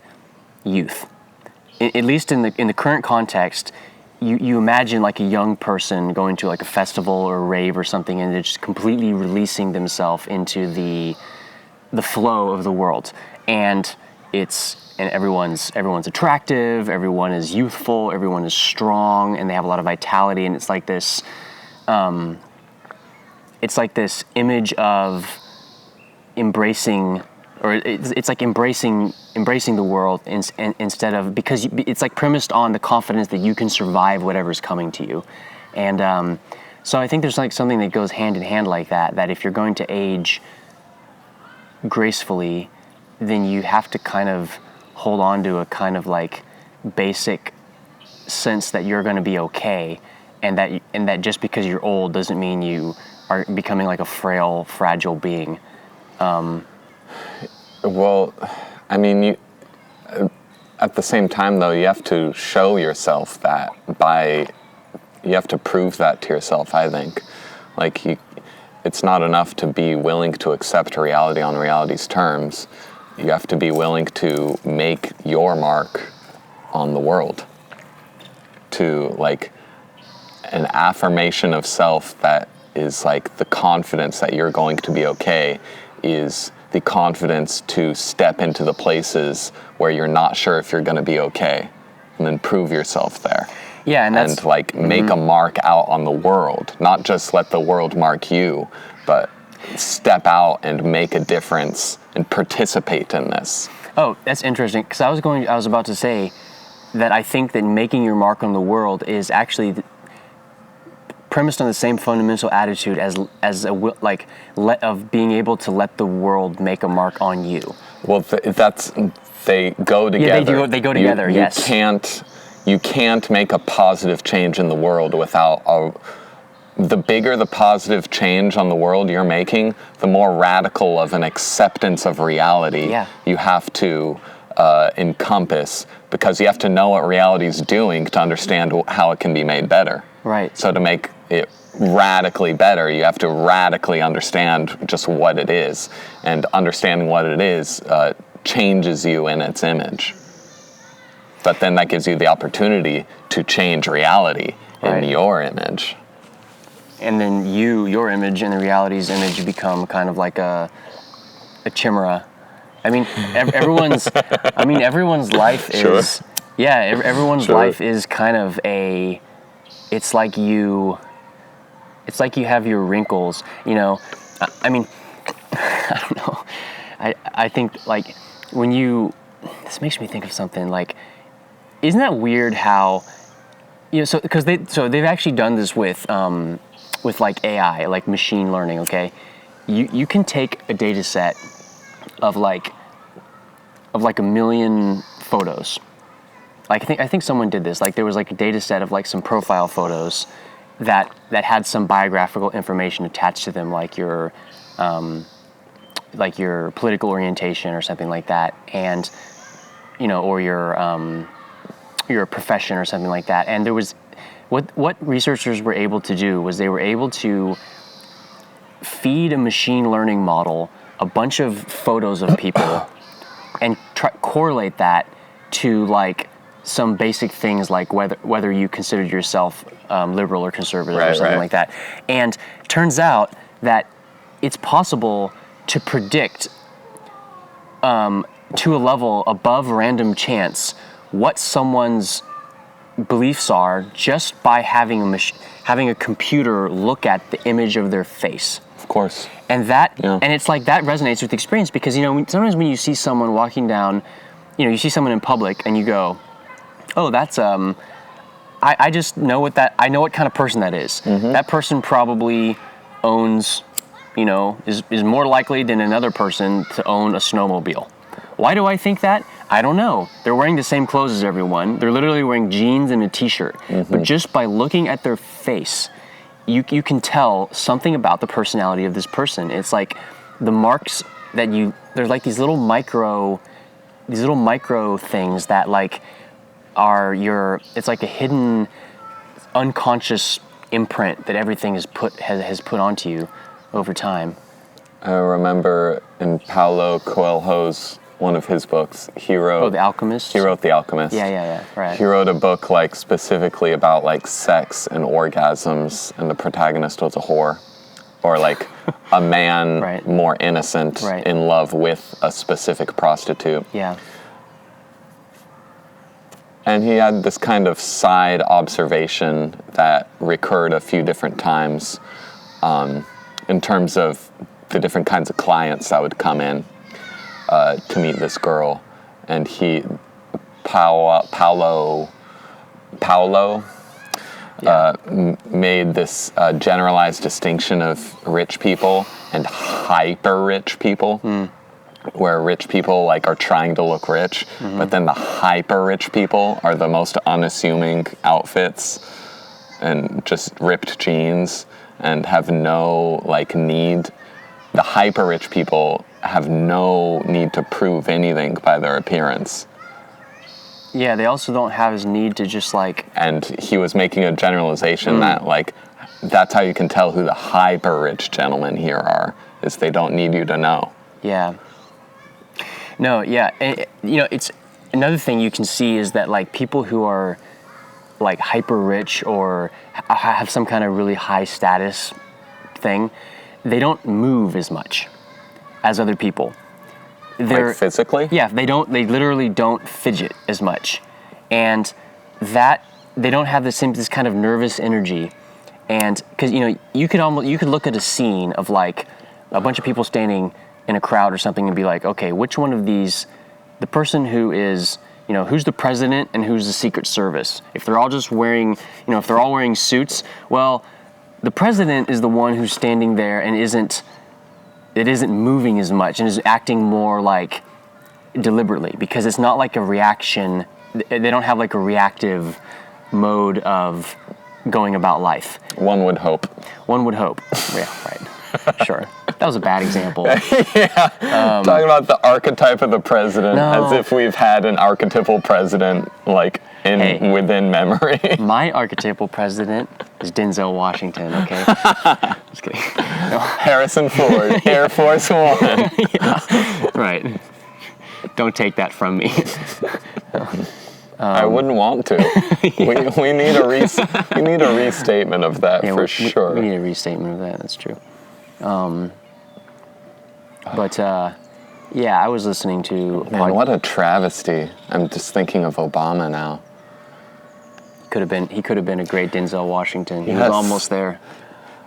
youth. At least in the current context, you imagine like a young person going to like a festival or a rave or something, and they're just completely releasing themselves into the flow of the world, and everyone's attractive, everyone is youthful, everyone is strong, and they have a lot of vitality, and it's like this image of embracing, or it's like embracing the world instead of, because it's like premised on the confidence that you can survive whatever's coming to you. And so I think there's like something that goes hand in hand like that if you're going to age gracefully, then you have to kind of hold on to a kind of like basic sense that you're going to be okay, and that just because you're old doesn't mean you are becoming like a frail, fragile being. Well, I mean, at the same time, though, you have to show yourself that you have to prove that to yourself, I think. Like, it's not enough to be willing to accept reality on reality's terms. You have to be willing to make your mark on the world. To, like, an affirmation of self that is like the confidence that you're going to be okay is the confidence to step into the places where you're not sure if you're going to be okay, and then prove yourself there. Yeah, and like make a mark out on the world, not just let the world mark you, but step out and make a difference and participate in this. Oh, that's interesting, because I was about to say that I think that making your mark on the world is actually premised on the same fundamental attitude of being able to let the world make a mark on you. Well, they go together. Yeah, they go together. Yes. You can't make a positive change in the world without the bigger the positive change on the world you're making, the more radical of an acceptance of reality you have to encompass, because you have to know what reality's doing to understand how it can be made better. Right. So to make it radically better, you have to radically understand just what it is, and understanding what it is changes you in its image. But then that gives you the opportunity to change reality in your image. And then your image and the reality's image become kind of like a chimera. I mean, everyone's life is, everyone's life is kind of it's like you have your wrinkles, you know. I mean, I don't know. I think like this makes me think of something like, isn't that weird how, you know, because they've actually done this with like AI, like machine learning, okay? You can take a data set of like 1 million photos. Like I think someone did this. Like there was like a data set of like some profile photos that had some biographical information attached to them, like your political orientation or something like that, and you know, or your profession or something like that. And there was what researchers were able to do was they were able to feed a machine learning model a bunch of photos of people and correlate that to like some basic things like whether you considered yourself liberal or conservative or something like that. And turns out that it's possible to predict to a level above random chance what someone's beliefs are just by having a computer look at the image of their face. Of course. And and it's like that resonates with experience, because, you know, sometimes when you see someone walking down, you know, you see someone in public and you go, oh, that's I just know I know what kind of person that is. Mm-hmm. That person probably owns, you know, is more likely than another person to own a snowmobile. Why do I think that? I don't know. They're wearing the same clothes as everyone. They're literally wearing jeans and a t-shirt. Mm-hmm. But just by looking at their face, you can tell something about the personality of this person. It's like the marks that there's like these little micro things that like it's like a hidden unconscious imprint that everything has put onto you. over time. I remember in Paulo Coelho's, one of his books, he wrote... Oh, The Alchemist? He wrote The Alchemist. Yeah, right. He wrote a book, like, specifically about, like, sex and orgasms, and the protagonist was a whore. Or, like, a man Right. more innocent Right. in love with a specific prostitute. Yeah. And he had this kind of side observation that recurred a few different times in terms of the different kinds of clients that would come in to meet this girl. And Paulo made this generalized distinction of rich people and hyper-rich people. Where rich people like are trying to look rich, but then the hyper rich people are the most unassuming outfits and just ripped jeans and have no like need. The hyper rich people have no need to prove anything by their appearance. Yeah, they also don't have his need to just like... And he was making a generalization that like, that's how you can tell who the hyper rich gentlemen here are, is they don't need you to know. Yeah. No, yeah. And, you know, it's another thing you can see is that like people who are like hyper rich or have some kind of really high status thing, they don't move as much as other people. Like physically? Yeah, they literally don't fidget as much. And that they don't have this kind of nervous energy. And cuz you know, you could look at a scene of like a bunch of people standing in a crowd or something and be like, okay, which one of these, the person who is, you know, who's the president and who's the Secret Service? If they're all just wearing, you know, if they're all wearing suits, well, the president is the one who's standing there and isn't moving as much and is acting more like deliberately, because it's not like a reaction. They don't have like a reactive mode of going about life. One would hope. Yeah, right. Sure. That was a bad example. Yeah. Talking about the archetype of the president as if we've had an archetypal president like within memory. My archetypal president is Denzel Washington, okay? Just kidding. No. Harrison Ford, Air Force One. Yeah. Right. Don't take that from me. I wouldn't want to. Yeah. We need a restatement of that for sure. We need a restatement of that. That's true. Yeah, I was listening to... Man, what a travesty. I'm just thinking of Obama now. He could have been a great Denzel Washington. He was almost there.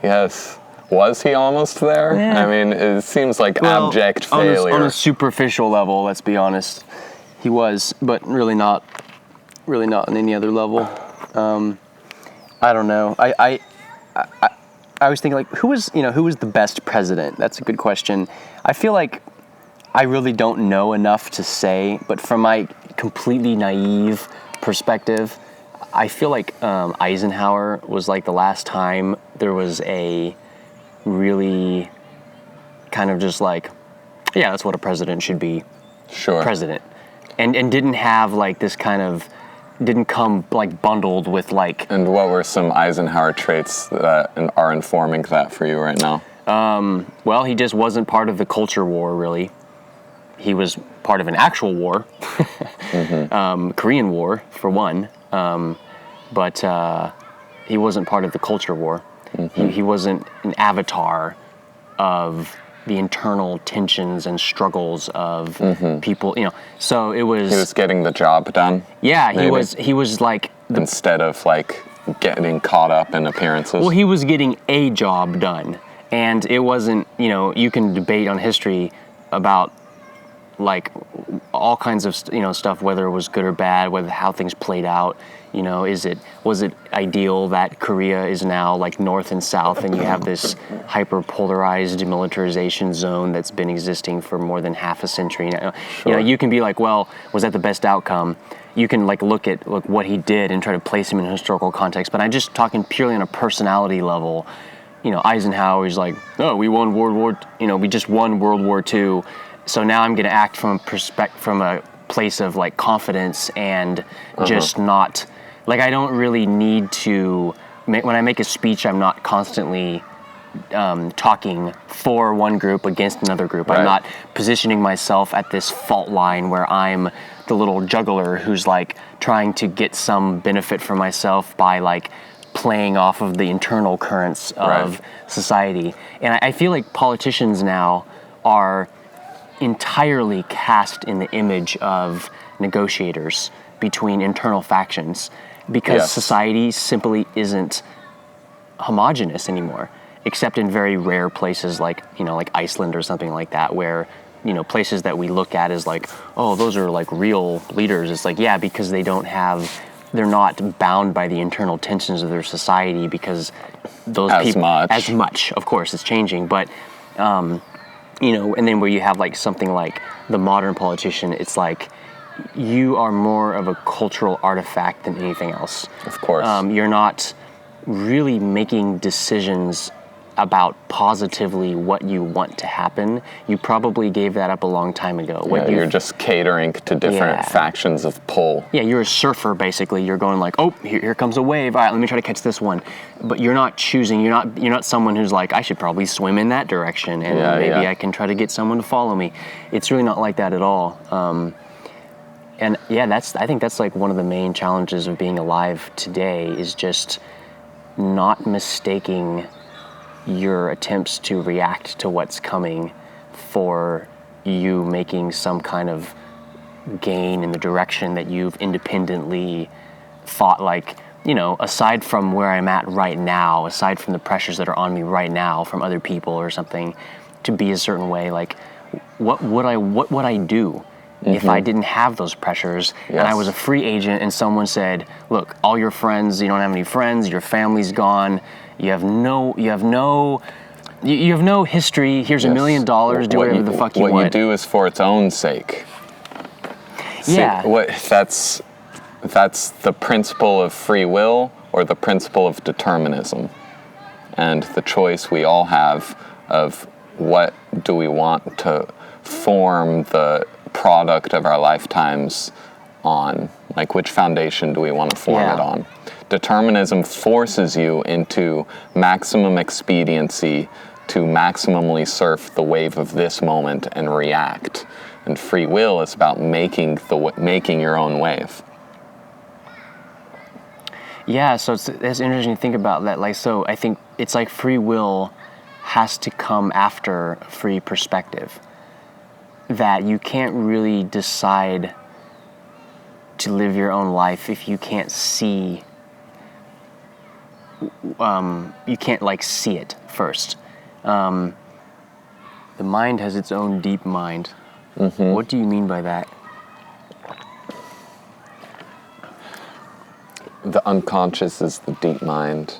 Yes. Was he almost there? Yeah. I mean, it seems like abject failure. On a superficial level, let's be honest. He was, but really not on any other level. I don't know. I was thinking, like, who was the best president? That's a good question. I feel like I really don't know enough to say, but from my completely naive perspective, I feel like Eisenhower was like the last time there was a really kind of just like, yeah, that's what a president should be. Sure. President. And didn't have like this kind of, didn't come like bundled with like... And what were some Eisenhower traits that are informing that for you right now? Well, he just wasn't part of the culture war, really. He was part of an actual war, Korean War, for one. But he wasn't part of the culture war. He wasn't an avatar of the internal tensions and struggles of people, you know. So it was... He was getting the job done? Yeah, maybe? he was like... Instead of like getting caught up in appearances? Well, he was getting a job done. And it wasn't, you know, you can debate on history about like all kinds of stuff, whether it was good or bad, whether how things played out. You know, was it ideal that Korea is now like north and south, and you have this hyper polarized demilitarization zone that's been existing for more than half a century now? Sure. You know, you can be like, well, was that the best outcome? You can like look at what he did and try to place him in a historical context. But I'm just talking purely on a personality level. You know, Eisenhower is like, oh, we just won World War II. So now I'm going to act from a place of like confidence and just not, like, I don't really need to when I make a speech, I'm not constantly talking for one group against another group. Right. I'm not positioning myself at this fault line where I'm the little juggler who's like trying to get some benefit for myself by like playing off of the internal currents of society. And I feel like politicians now are entirely cast in the image of negotiators between internal factions because society simply isn't homogenous anymore, except in very rare places like, like Iceland or something like that, where, places that we look at as like, oh, those are like real leaders. It's like, yeah, because they're not bound by the internal tensions of their society because those people as much, of course, it's changing. But, and then where you have like something like the modern politician, it's like you are more of a cultural artifact than anything else. Of course. You're not really making decisions about positively what you want to happen. You probably gave that up a long time ago. You're just catering to different factions of pull. Yeah, you're a surfer basically. You're going like, oh, here comes a wave. All right, let me try to catch this one. But you're not choosing. You're not someone who's like, I should probably swim in that direction, and maybe I can try to get someone to follow me. It's really not like that at all. And I think that's like one of the main challenges of being alive today is just not mistaking your attempts to react to what's coming for you making some kind of gain in the direction that you've independently thought, like, aside from where I'm at right now, aside from the pressures that are on me right now from other people or something, to be a certain way, like, what would I do if I didn't have those pressures and I was a free agent and someone said, look, all your friends, you don't have any friends, your family's gone, you have no history, here's $1 million, do whatever the fuck you want. What you do is for its own sake. Yeah. See, that's the principle of free will or the principle of determinism. And the choice we all have of what do we want to form the product of our lifetimes on, like which foundation do we want to form it on. Determinism forces you into maximum expediency to maximally surf the wave of this moment and react. And free will is about making your own wave. Yeah, so it's interesting to think about that. Like, so I think it's like free will has to come after free perspective. That you can't really decide to live your own life if you can't see, you can't like see it first. The mind has its own deep mind. Mm-hmm. What do you mean by that? The unconscious is the deep mind,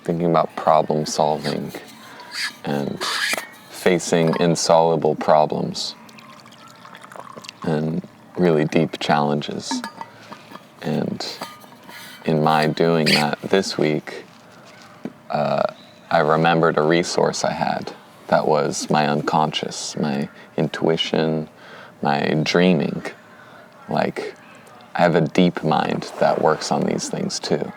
thinking about problem solving and facing insoluble problems and really deep challenges. And in my doing that this week, I remembered a resource I had that was my unconscious, my intuition, my dreaming. Like, I have a deep mind that works on these things too.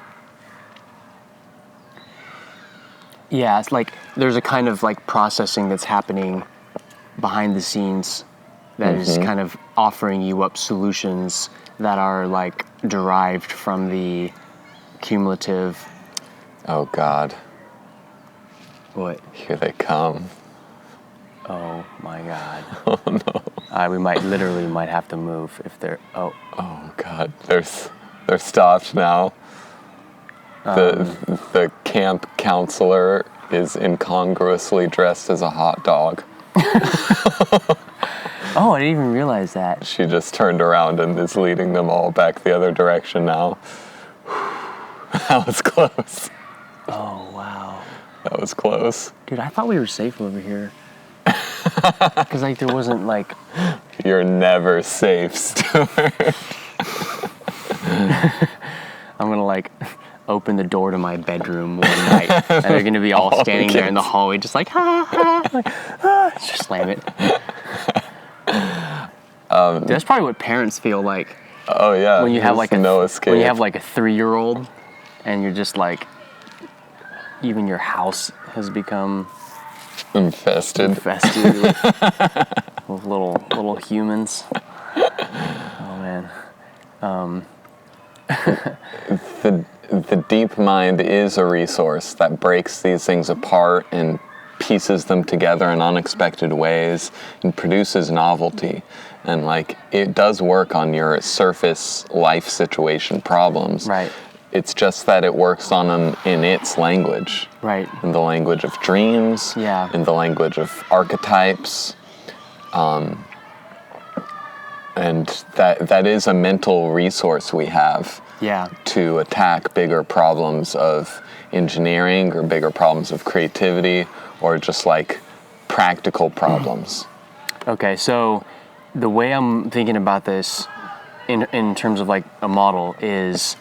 Yeah, it's like there's a kind of like processing that's happening behind the scenes that is kind of offering you up solutions that are like derived from the cumulative. Oh God. What? Here they come. Oh my God. Oh no. We might have to move if they're. Oh God. They're stopped now. The camp counselor is incongruously dressed as a hot dog. Oh, I didn't even realize that. She just turned around and is leading them all back the other direction now. That was close. Oh, wow. That was close. Dude, I thought we were safe over here. Because like there wasn't like... You're never safe, Stuart. I'm going to like open the door to my bedroom one night and they're going to be all standing there in the hallway just like, like, just slam it. Dude, that's probably what parents feel like. Oh yeah. When you have like no escape. When you have like a 3-year-old and you're just like, even your house has become infested with little humans. Oh man. The deep mind is a resource that breaks these things apart and pieces them together in unexpected ways and produces novelty. And like, it does work on your surface life situation problems. Right. It's just that it works on them in its language. Right. In the language of dreams. Yeah. In the language of archetypes. And that is a mental resource we have. Yeah. To attack bigger problems of engineering or bigger problems of creativity or just like practical problems. Okay, so the way I'm thinking about this in terms of like a model is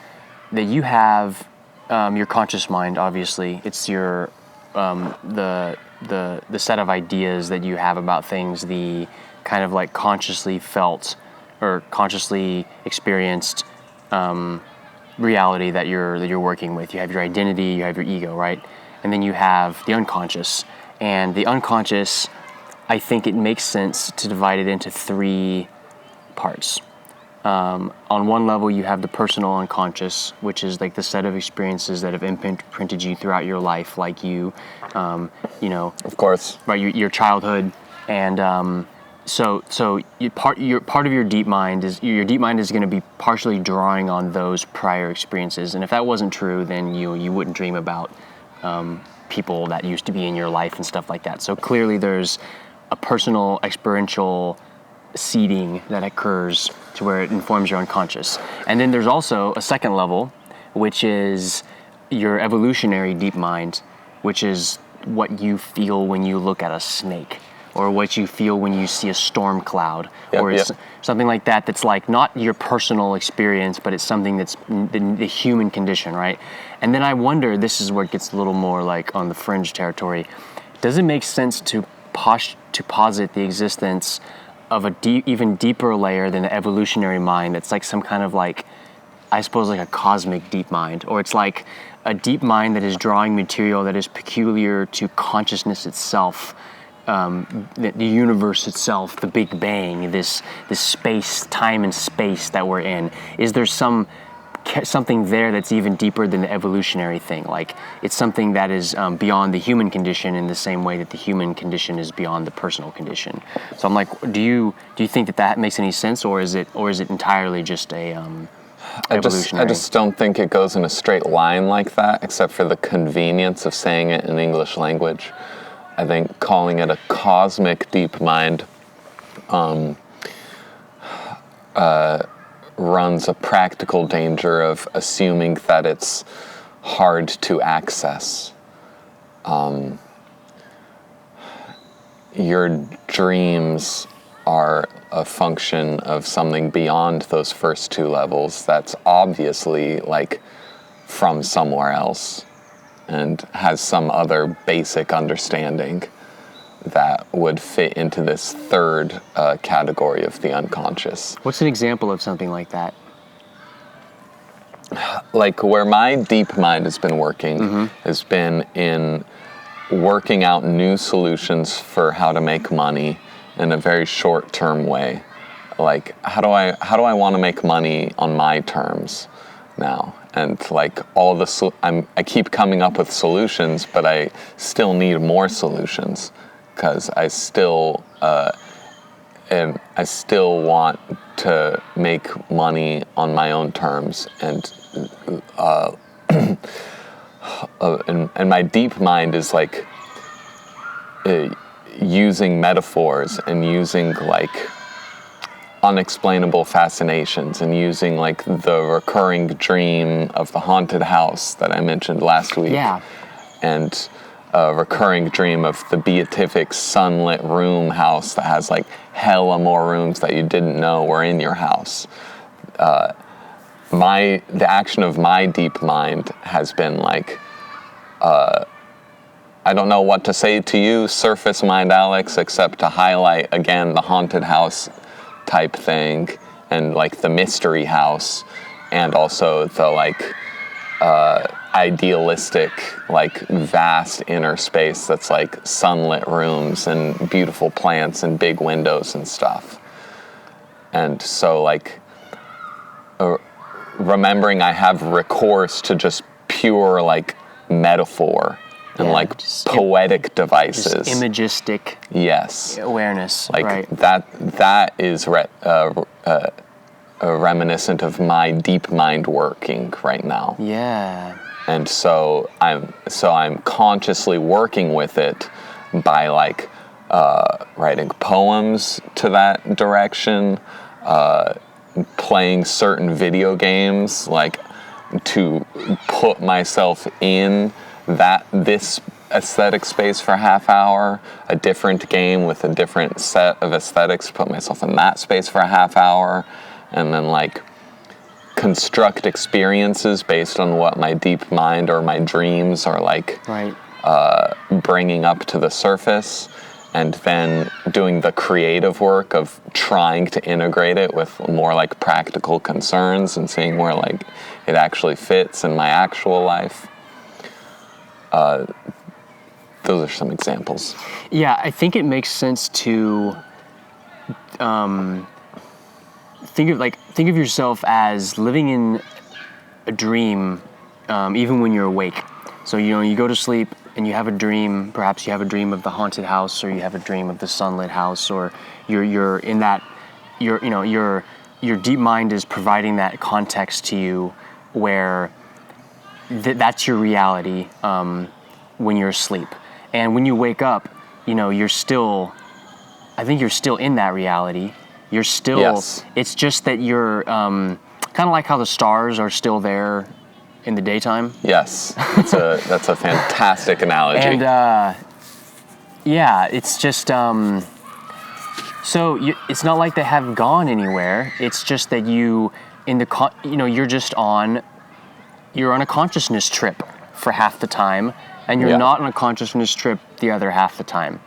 that you have your conscious mind, obviously. It's your the set of ideas that you have about things, the kind of like consciously felt or consciously experienced reality that you're working with. You have your identity, you have your ego, right? And then you have the unconscious. And the unconscious, I think it makes sense to divide it into 3 parts. On one level, you have the personal unconscious, which is like the set of experiences that have imprinted you throughout your life, like you know, of course, right? Your childhood, and so part of your deep mind is going to be partially drawing on those prior experiences. And if that wasn't true, then you wouldn't dream about people that used to be in your life and stuff like that. So clearly, there's a personal experiential seeding that occurs to where it informs your unconscious. And then there's also a second level, which is your evolutionary deep mind, which is what you feel when you look at a snake, or what you feel when you see a storm cloud, or it's something like that. That's like not your personal experience, but it's something that's the human condition, right? And then I wonder, this is where it gets a little more like on the fringe territory. Does it make sense to posit the existence of a even deeper layer than the evolutionary mind? That's like some kind of like, I suppose, like a cosmic deep mind, or it's like a deep mind that is drawing material that is peculiar to consciousness itself, the universe itself, the Big Bang, this space, time and space that we're in. Is there something there that's even deeper than the evolutionary thing? Like it's something that is beyond the human condition in the same way that the human condition is beyond the personal condition. So I'm like, do you think that makes any sense, or is it entirely just a evolutionary? I just don't think it goes in a straight line like that, except for the convenience of saying it in English language. I think calling it a cosmic deep mind runs a practical danger of assuming that it's hard to access. Your dreams are a function of something beyond those first 2 levels that's obviously like from somewhere else and has some other basic understanding that would fit into this third category of the unconscious. What's an example of something like that? Like where my deep mind has been working has been in working out new solutions for how to make money in a very short-term way. Like how do I want to make money on my terms now? And like I keep coming up with solutions, but I still need more solutions because I still want to make money on my own terms, and my deep mind is like using metaphors and using like unexplainable fascinations and using like the recurring dream of the haunted house that I mentioned last week. Yeah. And a recurring dream of the beatific sunlit room house that has like hella more rooms that you didn't know were in your house. The action of my deep mind has been like, I don't know what to say to you, surface mind Alex, except to highlight again the haunted house type thing and like the mystery house, and also the like idealistic, like vast inner space that's like sunlit rooms and beautiful plants and big windows and stuff. And so like remembering I have recourse to just pure like metaphor and like poetic devices. Just imagistic yes. awareness. Like right. that is reminiscent of my deep mind working right now. Yeah. And so I'm consciously working with it by like writing poems to that direction, playing certain video games, like to put myself in this aesthetic space for a half hour, a different game with a different set of aesthetics, put myself in that space for a half hour, and then like construct experiences based on what my deep mind or my dreams are like bringing up to the surface, and then doing the creative work of trying to integrate it with more like practical concerns and seeing where like it actually fits in my actual life. Those are some examples. Yeah, I think it makes sense to think of yourself as living in a dream, even when you're awake. So you go to sleep and you have a dream. Perhaps you have a dream of the haunted house, or you have a dream of the sunlit house, or you're in that. Your deep mind is providing that context to you, where that's your reality when you're asleep. And when you wake up, you're still. I think you're still in that reality. You're still. Yes. It's just that you're kind of like how the stars are still there in the daytime. Yes, that's a fantastic analogy. And it's just it's not like they have gone anywhere. It's just that you're on a consciousness trip for half the time, and you're not on a consciousness trip the other half the time,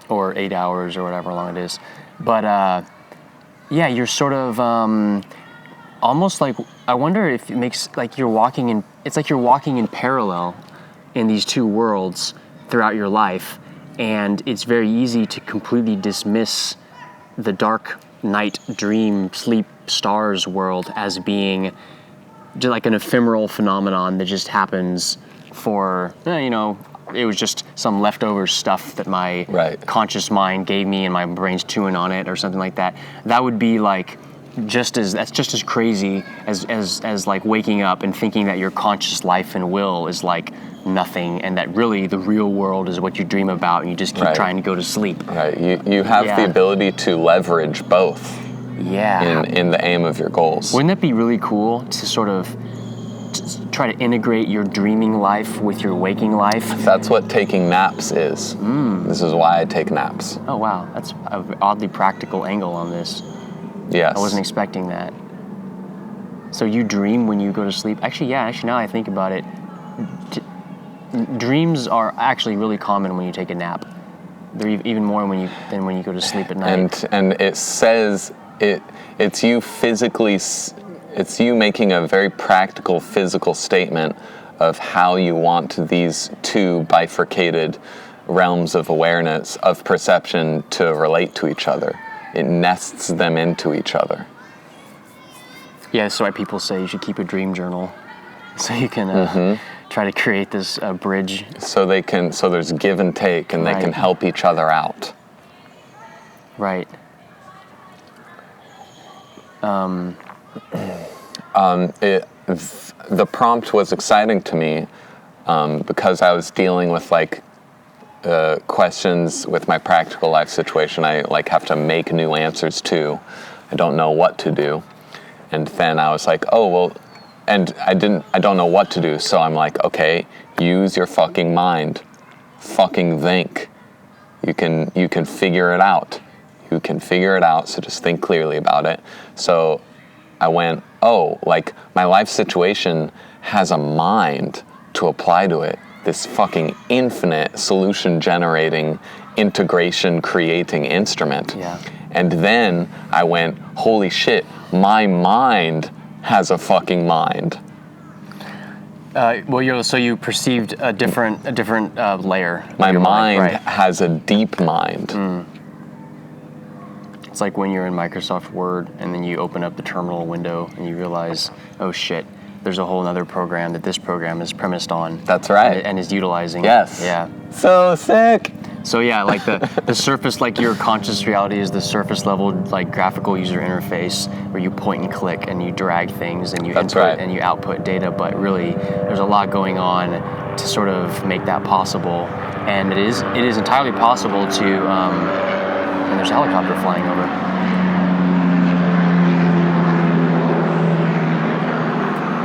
or 8 hours or whatever long it is. But you're sort of almost like, I wonder if it makes like you're walking in parallel in these two worlds throughout your life, and it's very easy to completely dismiss the dark night dream sleep stars world as being just like an ephemeral phenomenon that just happens for it was just some leftover stuff that my conscious mind gave me and my brain's chewing on it or something like that. That would be like that's just as crazy as like waking up and thinking that your conscious life and will is like nothing, and that really the real world is what you dream about, and you just keep trying to go to sleep. Right. You have the ability to leverage both. Yeah. In the aim of your goals. Wouldn't that be really cool to sort of try to integrate your dreaming life with your waking life? That's what taking naps is. This is why I take naps. Oh wow, that's an oddly practical angle on this. Yes. I wasn't expecting that. So you dream when you go to sleep? Actually, now I think about it, dreams are actually really common when you take a nap. They're even more than when you go to sleep at night. And it says it's you making a very practical physical statement of how you want these two bifurcated realms of awareness, of perception, to relate to each other. It nests them into each other. Yeah, that's why people say you should keep a dream journal, so you can try to create this bridge. So there's give and take, and they can help each other out. Right. The prompt was exciting to me because I was dealing with like questions with my practical life situation. I like have to make new answers to. I don't know what to do, and then I was like, oh well, and I don't know what to do. So I'm like, okay, use your fucking mind, fucking think. You can figure it out. You can figure it out. So just think clearly about it. So I went, oh, like my life situation has a mind to apply to it. This fucking infinite solution generating, integration creating instrument. Yeah. And then I went, holy shit, my mind has a fucking mind. So you perceived a different layer. My mind right. has a deep mind. It's like when you're in Microsoft Word and then you open up the terminal window and you realize, oh shit, there's a whole other program that this program is premised on. That's right. And is utilizing. Yes. Yeah. So sick. So yeah, like the surface, like your conscious reality is the surface level, like graphical user interface where you point and click and you drag things and you input and you output data. But really, there's a lot going on to sort of make that possible. And it is entirely possible to, and there's a helicopter flying over.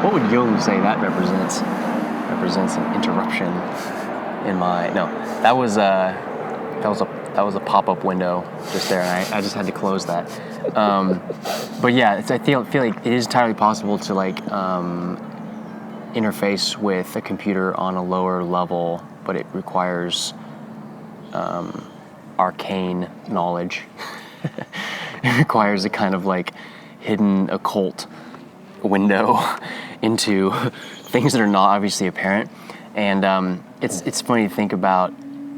What would Jung say that represents? Represents an interruption in my, no, that was a pop-up window just there, and I just had to close that. But yeah, I feel like it is entirely possible to like interface with a computer on a lower level, but it requires arcane knowledge. It requires a kind of like hidden occult window into things that are not obviously apparent. And it's funny to think about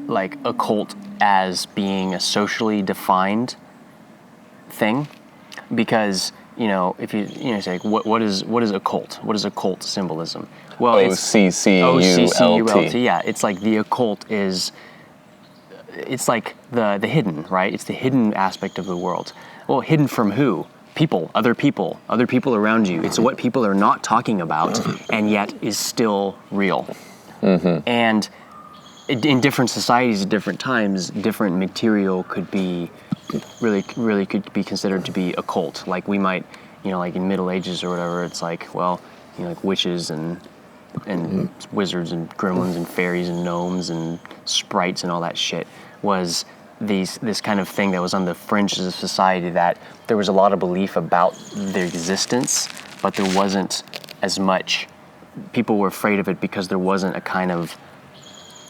like occult as being a socially defined thing, because if you say what is occult? What is occult symbolism? Well, OCCULT. Yeah, it's like the occult is. It's like the hidden, right? It's the hidden aspect of the world. Well, hidden from who? People, other people around you. It's what people are not talking about, and yet is still real. Mm-hmm. And in different societies at different times, different material could be really could be considered to be occult. Like we might, like in Middle Ages or whatever, it's like, well, like witches and wizards and gremlins and fairies and gnomes and sprites and all that shit was this kind of thing that was on the fringes of society, that there was a lot of belief about their existence, but there wasn't as much. People were afraid of it because there wasn't a kind of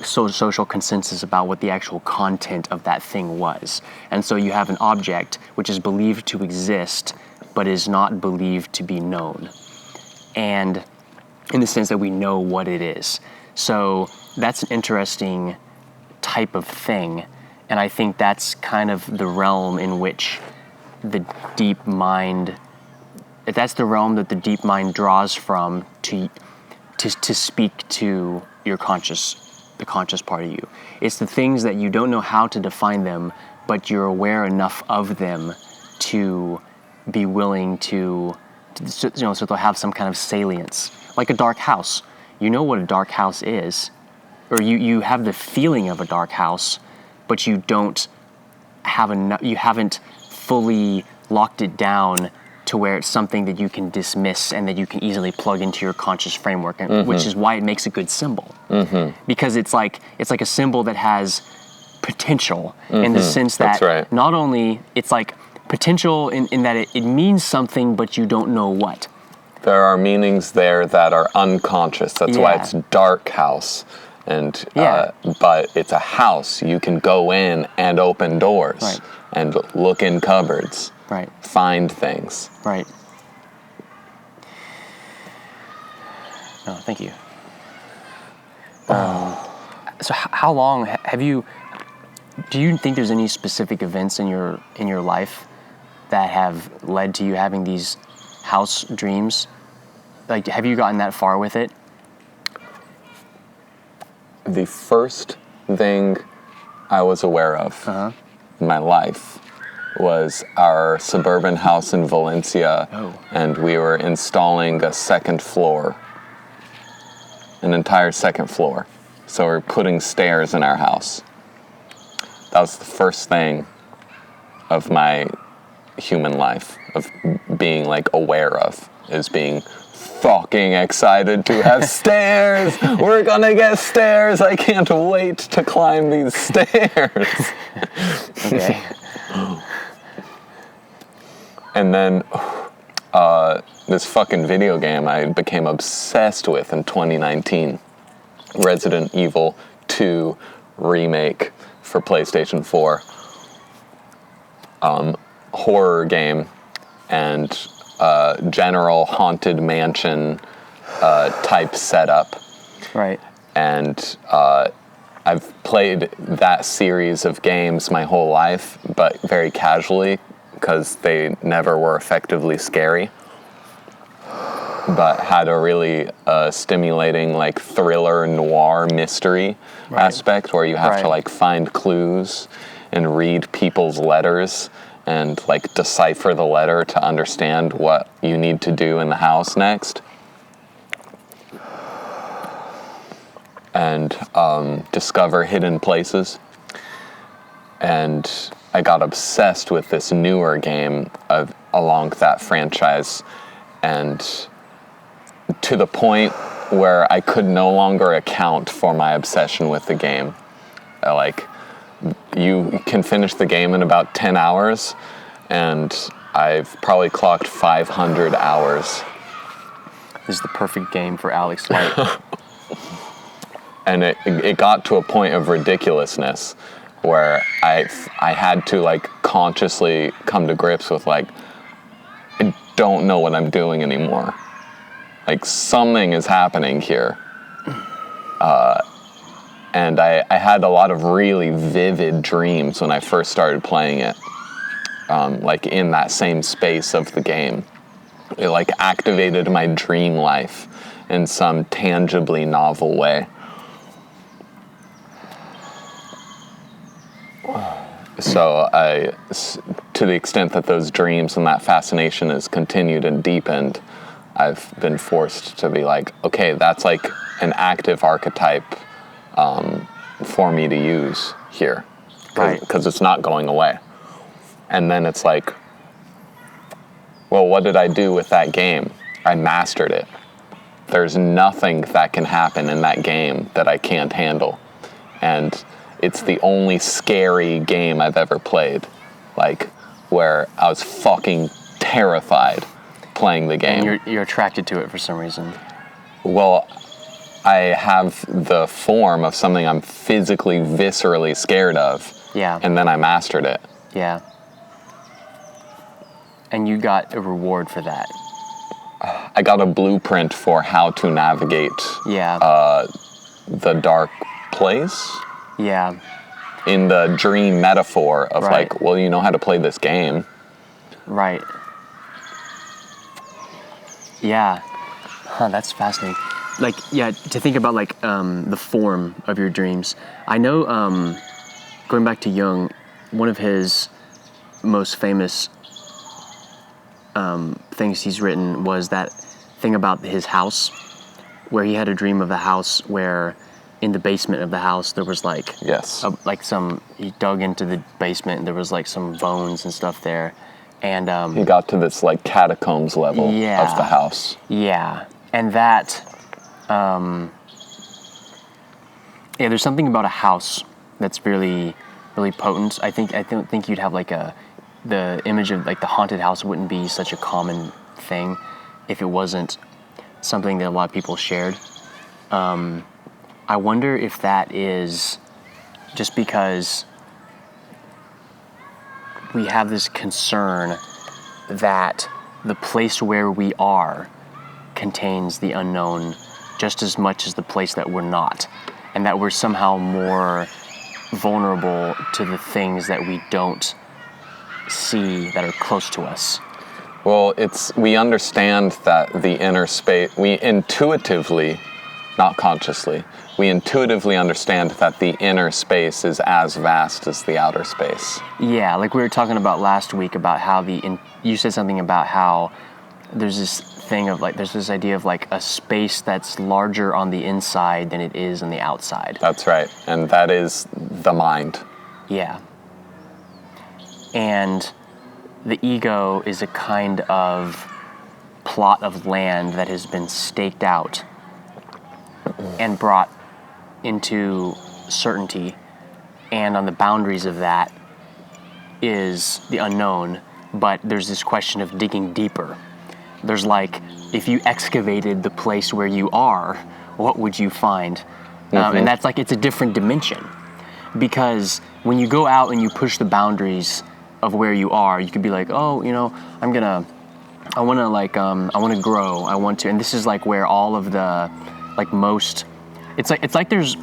social consensus about what the actual content of that thing was. And so you have an object which is believed to exist, but is not believed to be known. And in the sense that we know what it is. So that's an interesting type of thing. And I think that's kind of the realm in which the deep mind, that's the realm that the deep mind draws from to speak to your the conscious part of you. It's the things that you don't know how to define them, but you're aware enough of them to be willing to so they'll have some kind of salience. Like a dark house. You know what a dark house is, or you have the feeling of a dark house, but you don't have you haven't fully locked it down to where it's something that you can dismiss and that you can easily plug into your conscious framework, and, which is why it makes a good symbol. Mm-hmm. Because it's like a symbol that has potential in the sense that not only it's like potential in that it means something, but you don't know what. There are meanings there that are unconscious. That's why it's dark house. And but it's a house. You can go in and open doors and look in cupboards. Right. Find things. Right. No, thank you. So how long do you think there's any specific events in your life that have led to you having these house dreams? Like, have you gotten that far with it? The first thing I was aware of in my life was our suburban house in Valencia, and we were installing a second floor, an entire second floor. So we're putting stairs in our house. That was the first thing of my human life, of being like aware of, is being fucking excited to have stairs. We're gonna get stairs. I can't wait to climb these stairs. Okay. And then this fucking video game I became obsessed with in 2019, Resident Evil 2 remake for PlayStation 4. Horror game and general haunted mansion type setup. Right. And I've played that series of games my whole life, but very casually, because they never were effectively scary, but had a really stimulating, like, thriller noir mystery aspect where you have to, like, find clues and read people's letters and, like, decipher the letter to understand what you need to do in the house next. And discover hidden places. And I got obsessed with this newer game along that franchise, and to the point where I could no longer account for my obsession with the game. Like, you can finish the game in about 10 hours, and I've probably clocked 500 hours. This is the perfect game for Alex White. And it got to a point of ridiculousness where I had to, like, consciously come to grips with, like, I don't know what I'm doing anymore. Like, something is happening here. And I had a lot of really vivid dreams when I first started playing it, like, in that same space of the game. It, like, activated my dream life in some tangibly novel way. So to the extent that those dreams and that fascination has continued and deepened, I've been forced to be like, okay, that's like an active archetype for me to use here, because it's not going away. And then it's like, well, what did I do with that game? I mastered it. There's nothing that can happen in that game that I can't handle. And it's the only scary game I've ever played, like, where I was fucking terrified playing the game. And you're attracted to it for some reason. Well, I have the form of something I'm physically, viscerally scared of. Yeah. And then I mastered it. Yeah. And you got a reward for that. I got a blueprint for how to navigate the dark place. Yeah. In the dream metaphor of like, well, you know how to play this game. Right. Yeah. Huh, that's fascinating. Like, yeah, to think about, like, the form of your dreams. I know, going back to Jung, one of his most famous things he's written was that thing about his house, where he had a dream of a house where in the basement of the house there was like he dug into the basement and there was like some bones and stuff there, and he got to this like catacombs level of the house. Yeah, and that there's something about a house that's really, really potent. I don't think you'd have like the image of like the haunted house wouldn't be such a common thing if it wasn't something that a lot of people shared. I wonder if that is just because we have this concern that the place where we are contains the unknown just as much as the place that we're not, and that we're somehow more vulnerable to the things that we don't see that are close to us. Well, we understand that the inner space, we intuitively, not consciously, we intuitively understand that the inner space is as vast as the outer space. Yeah, like we were talking about last week about how you said something about how there's this thing of like, there's this idea of like a space that's larger on the inside than it is on the outside. That's right, and that is the mind. Yeah. And the ego is a kind of plot of land that has been staked out and brought into certainty, and on the boundaries of that is the unknown, but there's this question of digging deeper. There's like, if you excavated the place where you are, what would you find? And that's like, it's a different dimension, because when you go out and you push the boundaries of where you are, you could be like, oh, you know, I'm gonna I want to like I want to grow. I want to, and this is like where all of the like most. It's like there's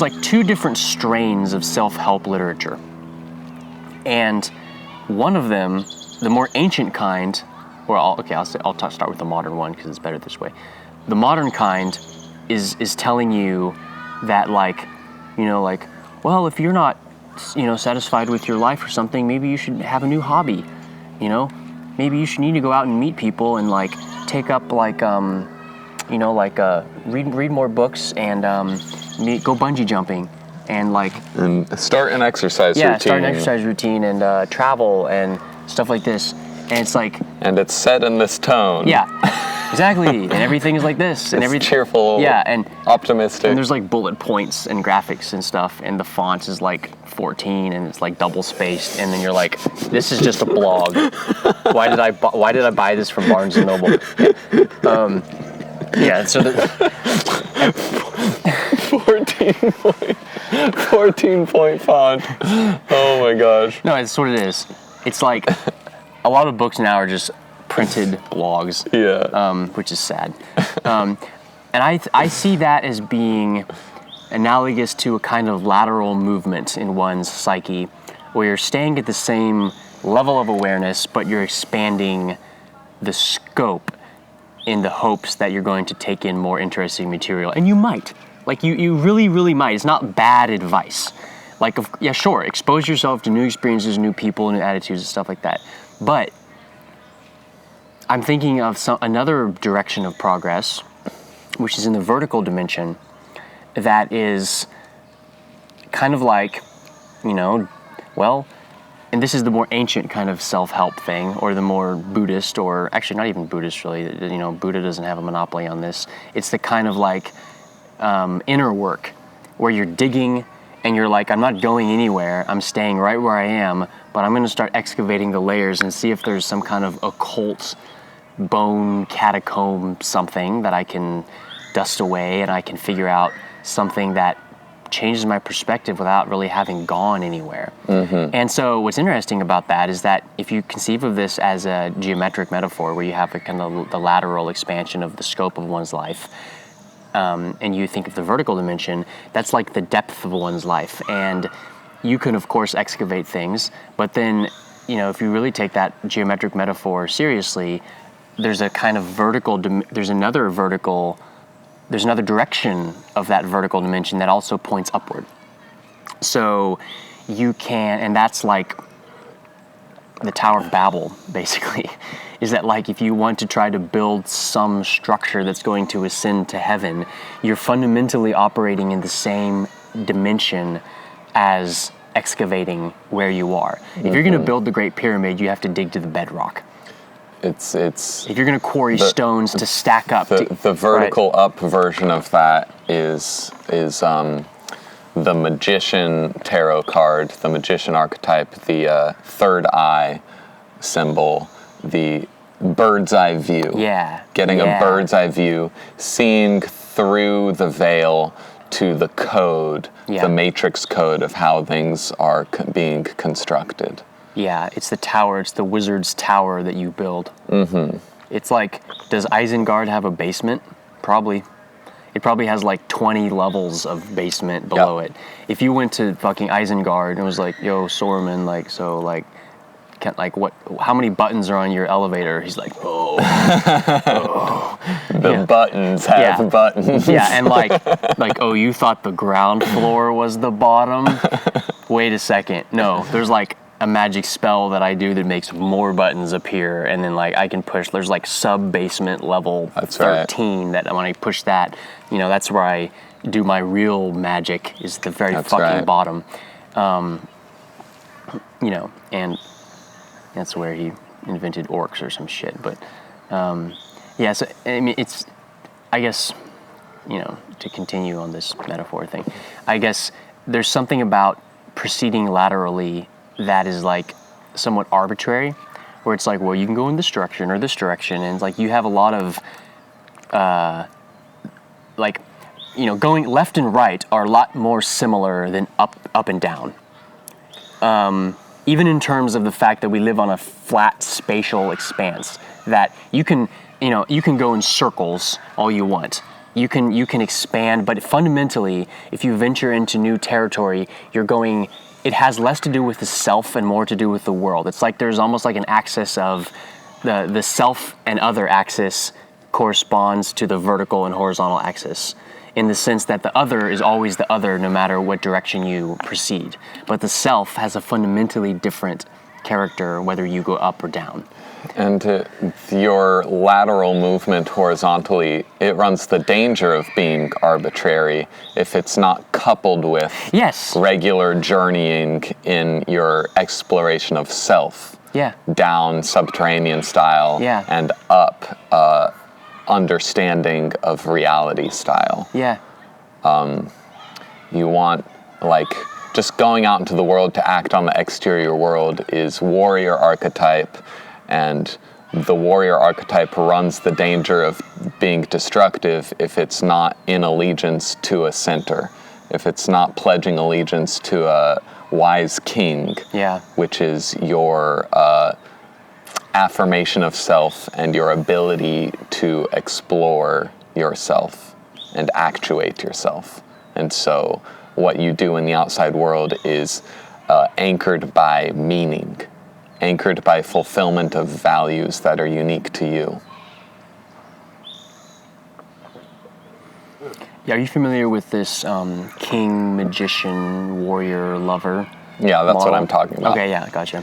like two different strains of self-help literature, and one of them, the more ancient kind, or I'll start with the modern one because it's better this way. The modern kind is telling you that like, you know, like, well, if you're not, you know, satisfied with your life or something, maybe you should have a new hobby, you know. Maybe you should need to go out and meet people and like take up like you know, like read more books and go bungee jumping and like start an exercise routine. Yeah, start an exercise routine and travel and stuff like this. And it's like, and it's set in this tone. Yeah, exactly. And everything is like this, and it's cheerful. Yeah, and optimistic. And there's like bullet points and graphics and stuff, and the font is like 14 and it's like double spaced, and then you're like, this is just a blog. Why did I buy this from Barnes and Noble? Yeah. So the 14-point font. Oh my gosh. No, it's what it is. It's like a lot of books now are just printed blogs. Yeah. Which is sad. And I see that as being analogous to a kind of lateral movement in one's psyche, where you're staying at the same level of awareness, but you're expanding the scope in the hopes that you're going to take in more interesting material. And you might. Like, you really, really might. It's not bad advice. Like, yeah, sure, expose yourself to new experiences, new people, new attitudes, and stuff like that. But I'm thinking of another direction of progress, which is in the vertical dimension, that is kind of like, you know, well, and this is the more ancient kind of self-help thing, or the more Buddhist, or actually not even Buddhist really, you know, Buddha doesn't have a monopoly on this. It's the kind of like inner work where you're digging and you're like, I'm not going anywhere, I'm staying right where I am, but I'm going to start excavating the layers and see if there's some kind of occult bone catacomb something that I can dust away, and I can figure out something that changes my perspective without really having gone anywhere. Mm-hmm. And so what's interesting about that is that if you conceive of this as a geometric metaphor where you have a kind of the lateral expansion of the scope of one's life, and you think of the vertical dimension, that's like the depth of one's life. And you can, of course, excavate things, but then, you know, if you really take that geometric metaphor seriously, there's a kind of there's another direction of that vertical dimension that also points upward. So you can, and that's like the Tower of Babel, basically, is that like if you want to try to build some structure that's going to ascend to heaven, you're fundamentally operating in the same dimension as excavating where you are. Mm-hmm. If you're going to build the Great Pyramid, you have to dig to the bedrock. It's if you're going to quarry stones to stack up. The vertical up version of that is the magician tarot card, the magician archetype, the third eye symbol, the bird's eye view. Yeah. Getting a bird's eye view, seeing through the veil to the code, the matrix code of how things are being constructed. Yeah, it's the tower. It's the wizard's tower that you build. Mm-hmm. It's like, does Isengard have a basement? Probably. It probably has like 20 levels of basement below it. If you went to fucking Isengard and was like, yo, Soreman, like, so like, how many buttons are on your elevator? He's like, The buttons have buttons. Yeah, and like, oh, you thought the ground floor was the bottom? Wait a second. No, there's like a magic spell that I do that makes more buttons appear, and then like I can push, there's like sub-basement level 13 that when I push that, you know, that's where I do my real magic, is the very bottom. You know, and that's where he invented orcs or some shit. But yeah, so I mean, it's, I guess, you know, to continue on this metaphor thing, I guess there's something about proceeding laterally that is like somewhat arbitrary, where it's like, well, you can go in this direction or this direction, and it's like you have a lot of like, you know, going left and right are a lot more similar than up and down. even in terms of the fact that we live on a flat spatial expanse, that you can go in circles all you want. You can expand, but fundamentally, if you venture into new territory, it has less to do with the self and more to do with the world. It's like there's almost like an axis of the self and other axis corresponds to the vertical and horizontal axis, in the sense that the other is always the other no matter what direction you proceed. But the self has a fundamentally different character whether you go up or down. And your lateral movement horizontally, it runs the danger of being arbitrary if it's not coupled with regular journeying in your exploration of self. Yeah. Down subterranean style and up understanding of reality style. Yeah. You want, just going out into the world to act on the exterior world is warrior archetype, and the warrior archetype runs the danger of being destructive if it's not in allegiance to a center, if it's not pledging allegiance to a wise king, which is your affirmation of self and your ability to explore yourself and actuate yourself. And so what you do in the outside world is anchored by meaning, anchored by fulfillment of values that are unique to you. Yeah, are you familiar with this king, magician, warrior, lover? Yeah, that's model? what I'm talking about. Okay, yeah, gotcha.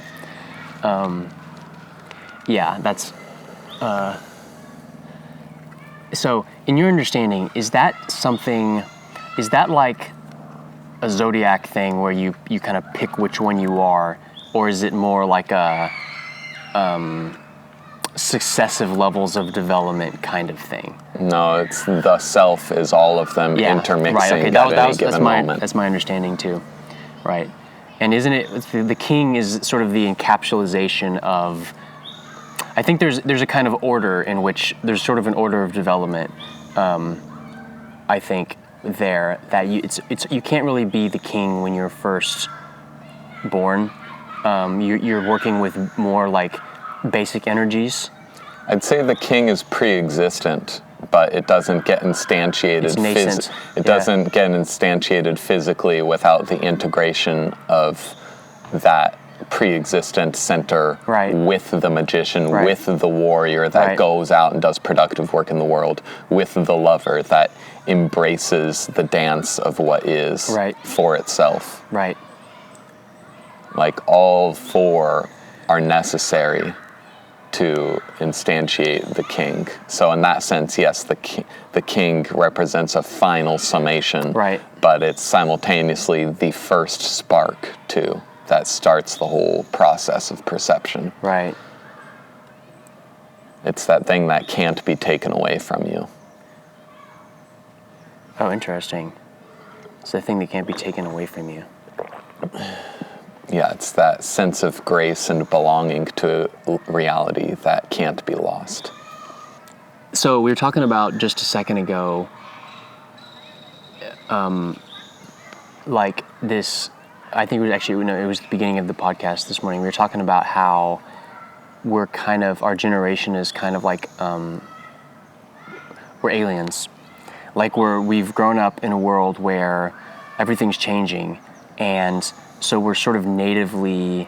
That's... so, in your understanding, is that like a zodiac thing where you kind of pick which one you are, or is it more like a successive levels of development kind of thing? No, it's the self is all of them intermixing at any given moment. That's my understanding too, right? And isn't it the king is sort of the encapsulation of? I think there's a kind of order in which there's sort of an order of development. I think there that you can't really be the king when you're first born. You're working with more like basic energies. I'd say the king is pre-existent, but it doesn't get instantiated. It's nascent. It doesn't get instantiated physically without the integration of that pre-existent center with the magician, with the warrior that goes out and does productive work in the world, with the lover that embraces the dance of what is for itself. Right. Like all four are necessary to instantiate the king. So in that sense, yes, the king represents a final summation, but it's simultaneously the first spark too that starts the whole process of perception. Right. It's that thing that can't be taken away from you. Oh, interesting. It's the thing that can't be taken away from you. Yeah, it's that sense of grace and belonging to reality that can't be lost. So we were talking about just a second ago, like this, I think it was actually, no, it was the beginning of the podcast this morning. We were talking about how we're kind of, our generation is kind of like, we're aliens. Like we've grown up in a world where everything's changing, and so we're sort of natively,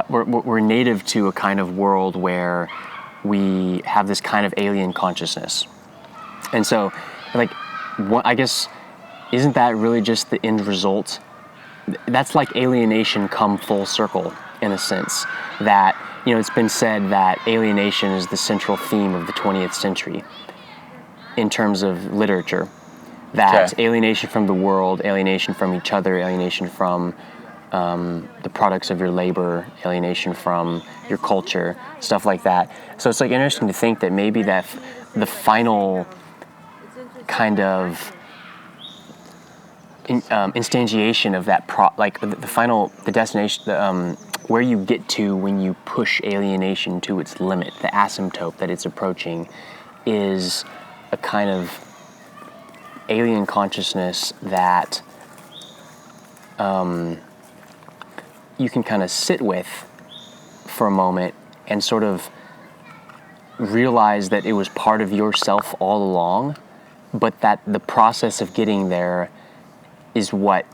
we're native to a kind of world where we have this kind of alien consciousness. And so, like, I guess, isn't that really just the end result? That's like alienation come full circle, in a sense. That, it's been said that alienation is the central theme of the 20th century in terms of literature. That alienation from the world, alienation from each other, alienation from the products of your labor, alienation from your culture, stuff like that. So it's like interesting to think that maybe that the final kind of instantiation of that the destination, where you get to when you push alienation to its limit, the asymptote that it's approaching, is a kind of alien consciousness that you can kind of sit with for a moment and sort of realize that it was part of yourself all along, but that the process of getting there is what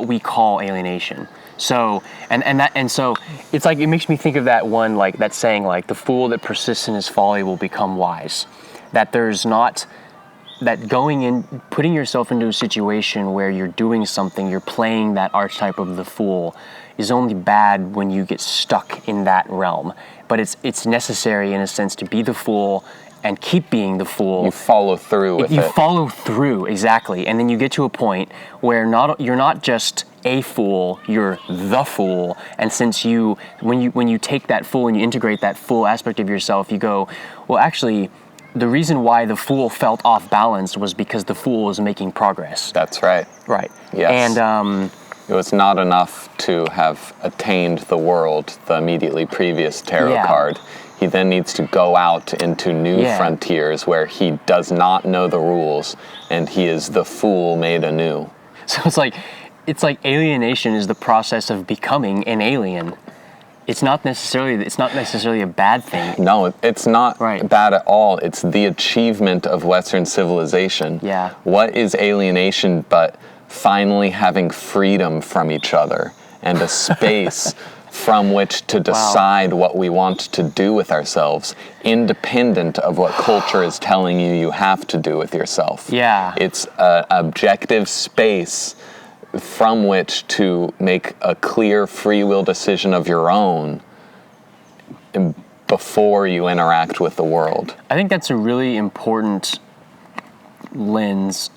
we call alienation. So so it's like, it makes me think of that one, like that saying, like, the fool that persists in his folly will become wise. That there's not that going in, putting yourself into a situation where you're doing something, you're playing that archetype of the fool, is only bad when you get stuck in that realm. But it's necessary in a sense to be the fool and keep being the fool. You follow through with it. You follow through, exactly. And then you get to a point where you're not just a fool, you're the fool. And since when you take that fool and you integrate that fool aspect of yourself, you go, well, actually, the reason why the fool felt off balance was because the fool was making progress. That's right. Right. Yes. And it was not enough to have attained the world, the immediately previous tarot card. He then needs to go out into new frontiers where he does not know the rules, and he is the fool made anew. So it's like alienation is the process of becoming an alien. It's not necessarily a bad thing. No, it's not bad at all. It's the achievement of Western civilization. Yeah. What is alienation but finally having freedom from each other and a space from which to decide what we want to do with ourselves, independent of what culture is telling you have to do with yourself. Yeah. It's an objective space from which to make a clear free will decision of your own before you interact with the world. I think that's a really important lens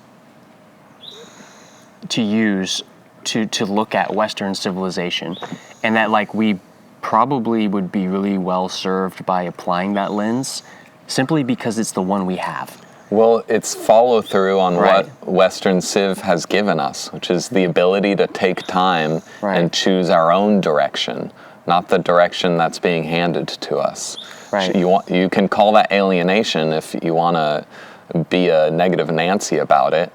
to use to look at Western civilization, and that, like, we probably would be really well served by applying that lens simply because it's the one we have. Well, it's follow through on what Western Civ has given us, which is the ability to take time and choose our own direction, not the direction that's being handed to us. Right. You can call that alienation if you want to be a negative Nancy about it,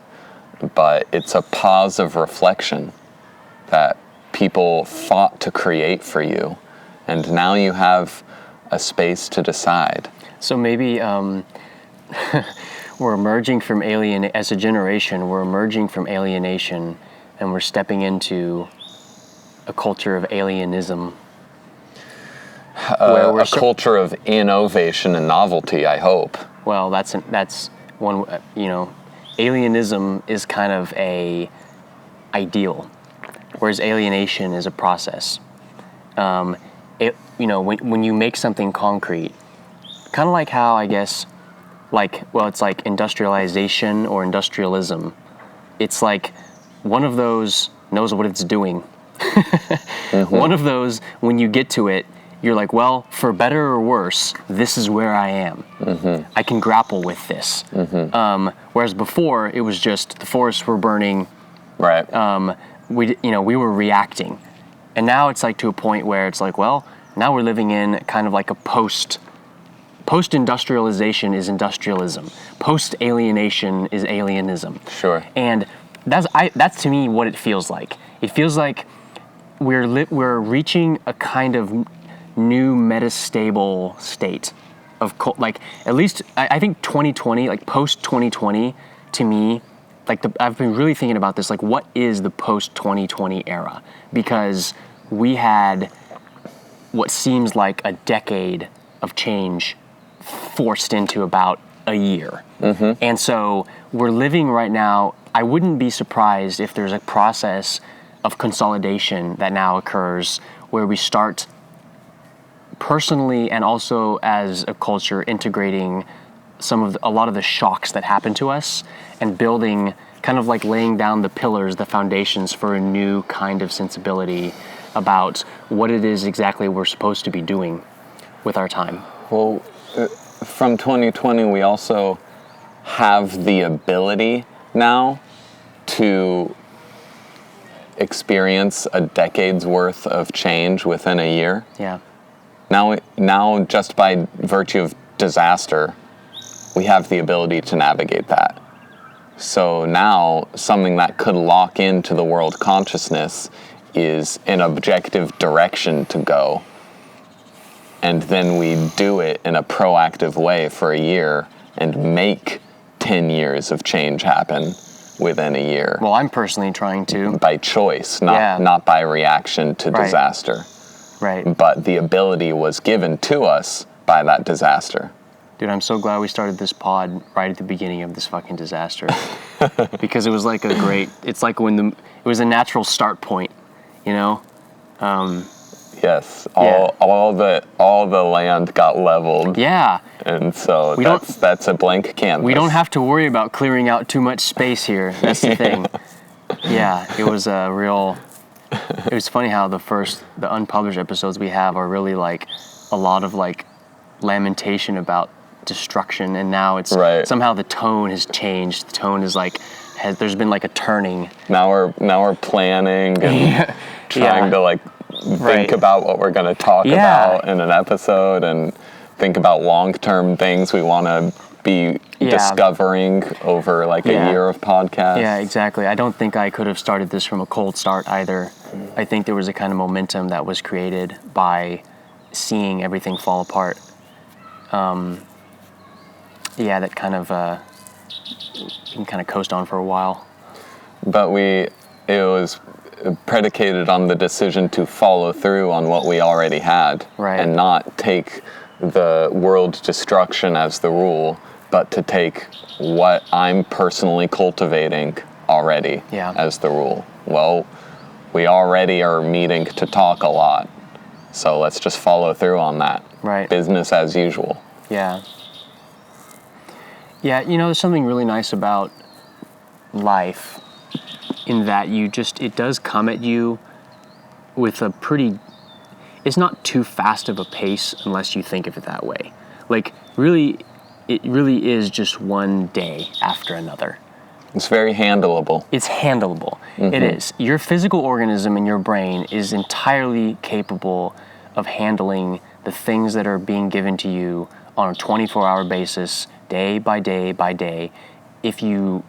but it's a pause of reflection that people fought to create for you, and now you have a space to decide. So maybe we're emerging from as a generation, we're emerging from alienation, and we're stepping into a culture of alienism. A culture of innovation and novelty, I hope. Well, that's one, alienism is kind of a ideal, whereas alienation is a process. When you make something concrete, kind of like how, I guess, it's like industrialization or industrialism. It's like one of those knows what it's doing. One of those, when you get to it, you're like, well, for better or worse, this is where I am. I can grapple with this. Whereas before, it was just the forests were burning. Right. We were reacting. And now it's like to a point where it's like, well, now we're living in kind of like a post-industrialization is industrialism. Post-alienation is alienism. Sure. And that's to me what it feels like. It feels like we're reaching a kind of new metastable state of, like, at least I think 2020, like post-2020, to me, like I've been really thinking about this, like what is the post-2020 era? Because we had what seems like a decade of change forced into about a year. And so we're living right now, I wouldn't be surprised if there's a process of consolidation that now occurs where we start personally and also as a culture integrating a lot of the shocks that happen to us and building, kind of like laying down the pillars, the foundations for a new kind of sensibility about what it is exactly we're supposed to be doing with our time. Well, from 2020, we also have the ability now to experience a decade's worth of change within a year. Yeah. Now, just by virtue of disaster, we have the ability to navigate that. So now, something that could lock into the world consciousness is an objective direction to go, and then we do it in a proactive way for a year and make 10 years of change happen within a year. Well, I'm personally trying to. By choice, not by reaction to disaster. Right. But the ability was given to us by that disaster. Dude, I'm so glad we started this pod right at the beginning of this fucking disaster. Because it was like it's like it was a natural start point, you know? Yes, all the land got leveled. Yeah. And so that's a blank canvas. We don't have to worry about clearing out too much space here. That's the thing. Yeah, it was it was funny how the unpublished episodes we have are really like a lot of like lamentation about destruction, and now it's somehow the tone has changed. The tone is like, there's been like a turning. Now we're planning and trying to like think about what we're going to talk about in an episode, and think about long-term things we want to be discovering over like a year of podcasts. Yeah, exactly. I don't think I could have started this from a cold start either. I think there was a kind of momentum that was created by seeing everything fall apart. That kind of you can kind of coast on for a while. But it was predicated on the decision to follow through on what we already had, and not take the world destruction as the rule, but to take what I'm personally cultivating already as the rule. Well, we already are meeting to talk a lot, so let's just follow through on that. Right. Business as usual. Yeah. Yeah, there's something really nice about life in that it does come at you with it's not too fast of a pace unless you think of it that way. Like, really, it really is just one day after another. It's very handleable. It's handleable. Mm-hmm. It is. Your physical organism and your brain is entirely capable of handling the things that are being given to you on a 24-hour basis, day by day by day, if you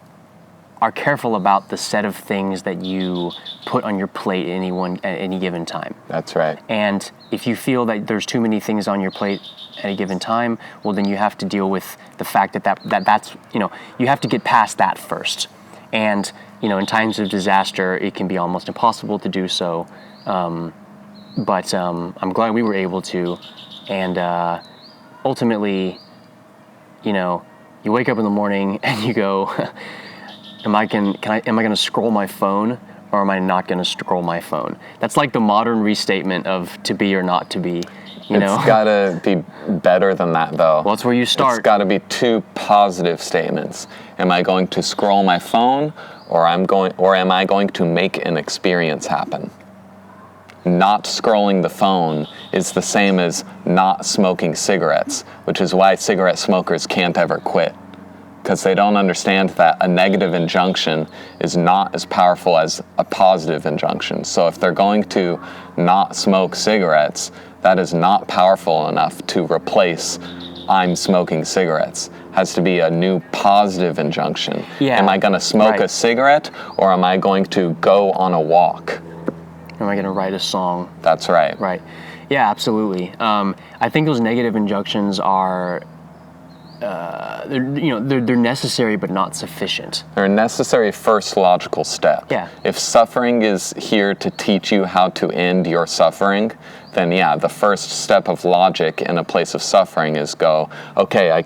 are careful about the set of things that you put on your plate at any given time. That's right. And if you feel that there's too many things on your plate at a given time, well, then you have to deal with the fact that's you have to get past that first. And in times of disaster, it can be almost impossible to do so. But I'm glad we were able to, and ultimately, you wake up in the morning and you go, am I going to scroll my phone, or am I not going to scroll my phone? That's like the modern restatement of to be or not to be. It's got to be better than that, though. Well, that's where you start. It's got to be two positive statements. Am I going to scroll my phone, or am I going to make an experience happen? Not scrolling the phone is the same as not smoking cigarettes, which is why cigarette smokers can't ever quit. Because they don't understand that a negative injunction is not as powerful as a positive injunction. So if they're going to not smoke cigarettes, that is not powerful enough to replace I'm smoking cigarettes. It has to be a new positive injunction. Yeah, am I going to smoke a cigarette, or am I going to go on a walk? Am I going to write a song? That's right. Right. Yeah, absolutely. I think those negative injunctions are they're necessary but not sufficient. They're a necessary first logical step. Yeah. If suffering is here to teach you how to end your suffering, then the first step of logic in a place of suffering is okay,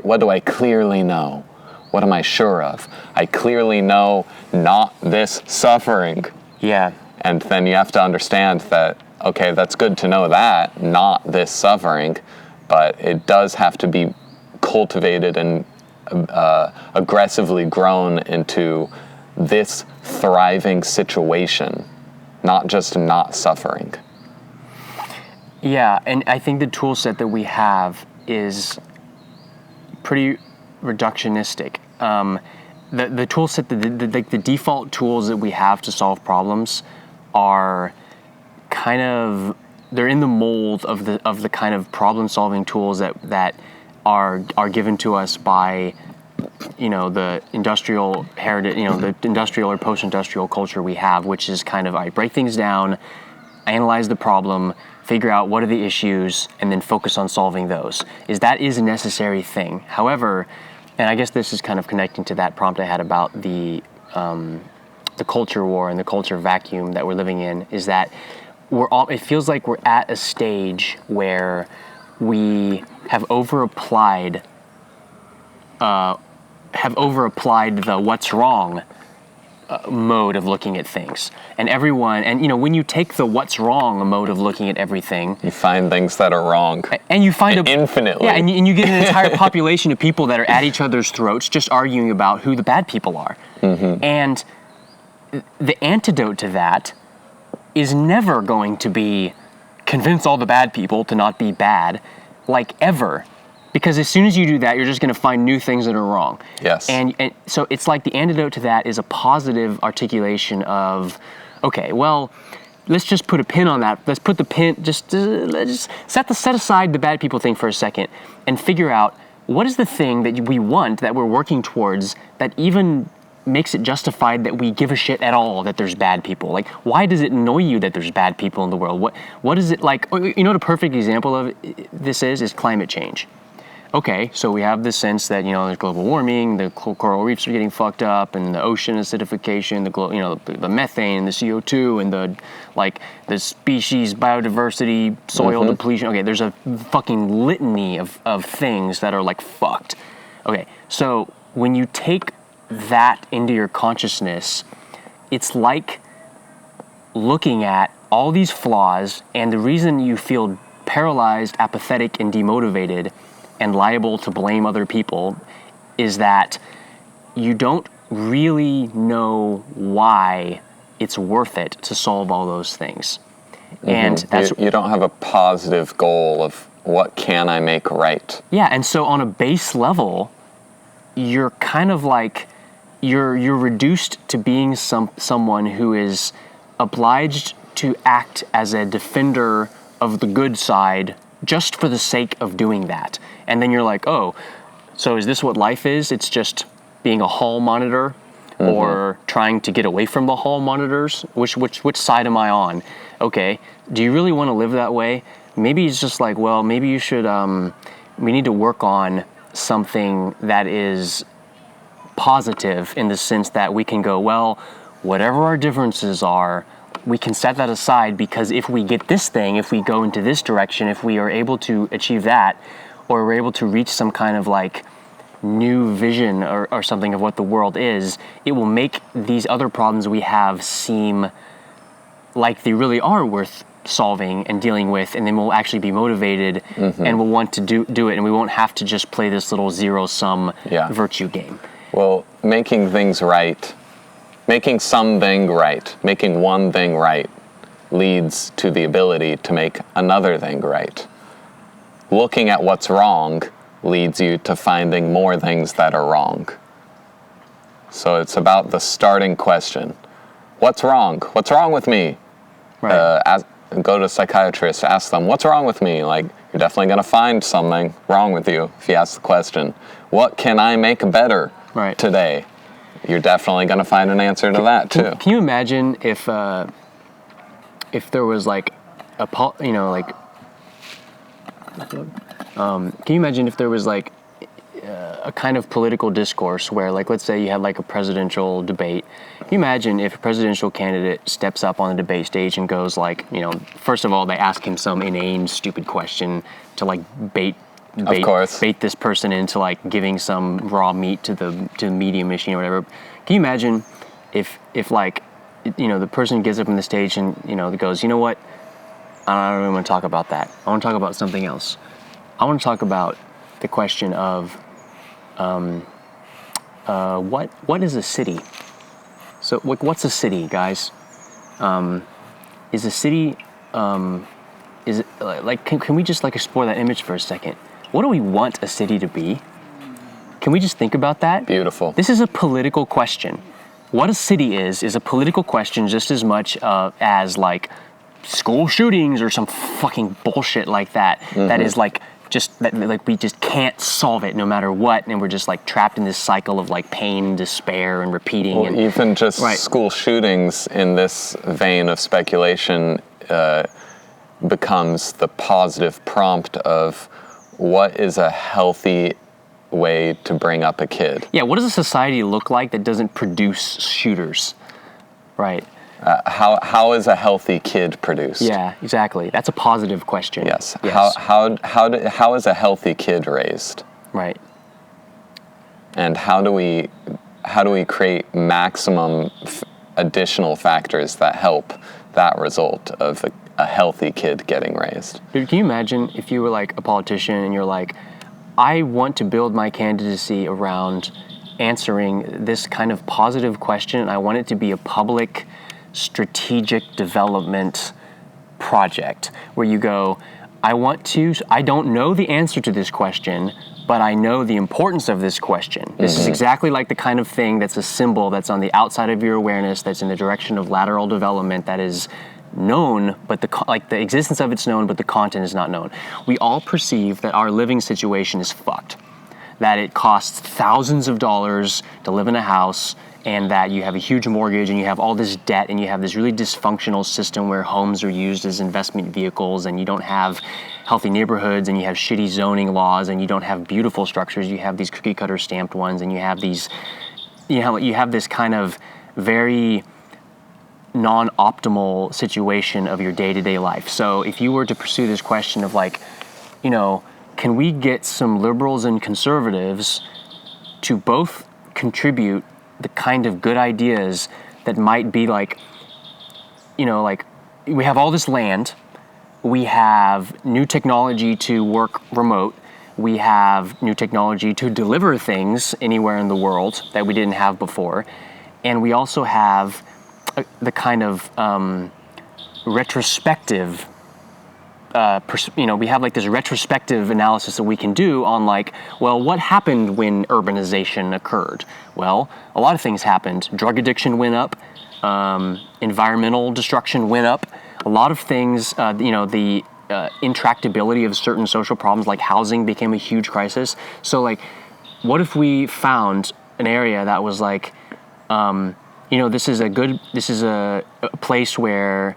what do I clearly know? What am I sure of? I clearly know not this suffering. Yeah. And then you have to understand that, okay, that's good to know that, not this suffering, but it does have to be cultivated and aggressively grown into this thriving situation, not just not suffering. Yeah, and I think the tool set that we have is pretty reductionistic. The tool set, the default tools that we have to solve problems are they're in the mold of the kind of problem-solving tools that are given to us by the industrial heritage, the industrial or post-industrial culture we have, which is kind of, I break things down, analyze the problem, figure out what are the issues, and then focus on solving those. That is a necessary thing. However, and I guess this is kind of connecting to that prompt I had about the culture war and the culture vacuum that we're living in, is that it feels like we're at a stage where we have over-applied the what's wrong mode of looking at things. And when you take the what's wrong mode of looking at everything, you find things that are wrong. And you find infinitely. Yeah, and you get an entire population of people that are at each other's throats just arguing about who the bad people are. Mm-hmm. And the antidote to that is never going to be convince all the bad people to not be bad, like ever. Because as soon as you do that, you're just going to find new things that are wrong. Yes. And so it's like the antidote to that is a positive articulation of, okay, well, let's just put a pin on that. Let's put the pin, let's just set aside the bad people thing for a second and figure out what is the thing that we want, that we're working towards, that even makes it justified that we give a shit at all that there's bad people. Like, why does it annoy you that there's bad people in the world? What is it like? What a perfect example of this is climate change. Okay, so we have this sense that, there's global warming, the coral reefs are getting fucked up, and the ocean acidification, the methane, and the CO2, and the species biodiversity, soil depletion. Okay, there's a fucking litany of things that are fucked. Okay, so when you take that into your consciousness, it's like looking at all these flaws, and the reason you feel paralyzed, apathetic, and demotivated and liable to blame other people is that you don't really know why it's worth it to solve all those things. Mm-hmm. And that's you don't have a positive goal of what can I make right. Yeah, and so on a base level, you're kind of you're reduced to being someone who is obliged to act as a defender of the good side just for the sake of doing that. And then you're like, oh, so is this what life is? It's just being a hall monitor, or trying to get away from the hall monitors? Which side am I on? Okay, do you really want to live that way? Maybe it's just maybe you should, we need to work on something that is positive in the sense that we can go, well, whatever our differences are, we can set that aside, because if we get this thing, if we go into this direction, if we are able to achieve that, or we're able to reach some kind of new vision or something of what the world is, it will make these other problems we have seem like they really are worth solving and dealing with, and then we'll actually be motivated and we'll want to do it, and we won't have to just play this little zero-sum virtue game. Well, making things right, making something right, making one thing right leads to the ability to make another thing right. Looking at what's wrong leads you to finding more things that are wrong. So it's about the starting question. What's wrong? What's wrong with me? Right. Go to psychiatrists, ask them, what's wrong with me? You're definitely going to find something wrong with you if you ask the question. What can I make better today? You're definitely going to find an answer to that too. Can you imagine if there was can you imagine if there was a kind of political discourse where, let's say you had a presidential debate. Can you imagine if a presidential candidate steps up on the debate stage and goes first of all, they ask him some inane, stupid question to bait this person into giving some raw meat to the media machine or whatever. Can you imagine if the person gets up on the stage and goes, you know what? I don't really want to talk about that. I want to talk about something else. I want to talk about the question of what is a city? So what's a city, guys? Is a city is it can we just explore that image for a second? What do we want a city to be? Can we just think about that? Beautiful. This is a political question. What a city is a political question just as much as school shootings or some fucking bullshit like that. That is just that like we just can't solve it no matter what, and we're just like trapped in this cycle of like pain, despair, and repeating. Well, and even just right. school shootings in this vein of speculation becomes the positive prompt of what is a healthy way to bring up a kid. Yeah, what does a society look like that doesn't produce shooters? Right. How is a healthy kid produced? Yeah, exactly. That's a positive question. Yes. How is a healthy kid raised? Right. And how do we create maximum additional factors that help that result of a healthy kid getting raised? Dude, can you imagine if you were like a politician and you're like, I want to build my candidacy around answering this kind of positive question, and I want it to be a public strategic development project where you go, I don't know the answer to this question, but I know the importance of this question. This is exactly like the kind of thing that's a symbol that's on the outside of your awareness, that's in the direction of lateral development, that is known, but the existence of it's known, but the content is not known. We all perceive that our living situation is fucked, that it costs thousands of dollars to live in a house, and that you have a huge mortgage and you have all this debt and you have this really dysfunctional system where homes are used as investment vehicles, and you don't have healthy neighborhoods, and you have shitty zoning laws, and you don't have beautiful structures. You have these cookie cutter stamped ones, and you have these, you have this kind of very non-optimal situation of your day-to-day life. So if you were to pursue this question of like, can we get some liberals and conservatives to both contribute the kind of good ideas that might be like, like we have all this land, we have new technology to work remote, we have new technology to deliver things anywhere in the world that we didn't have before, and we also have the kind of retrospective we have like this retrospective analysis that we can do on like, well, what happened when urbanization occurred? Well, a lot of things happened. Drug addiction went up, environmental destruction went up. A lot of things, the intractability of certain social problems like housing became a huge crisis. So like, what if we found an area that was like, this is a place where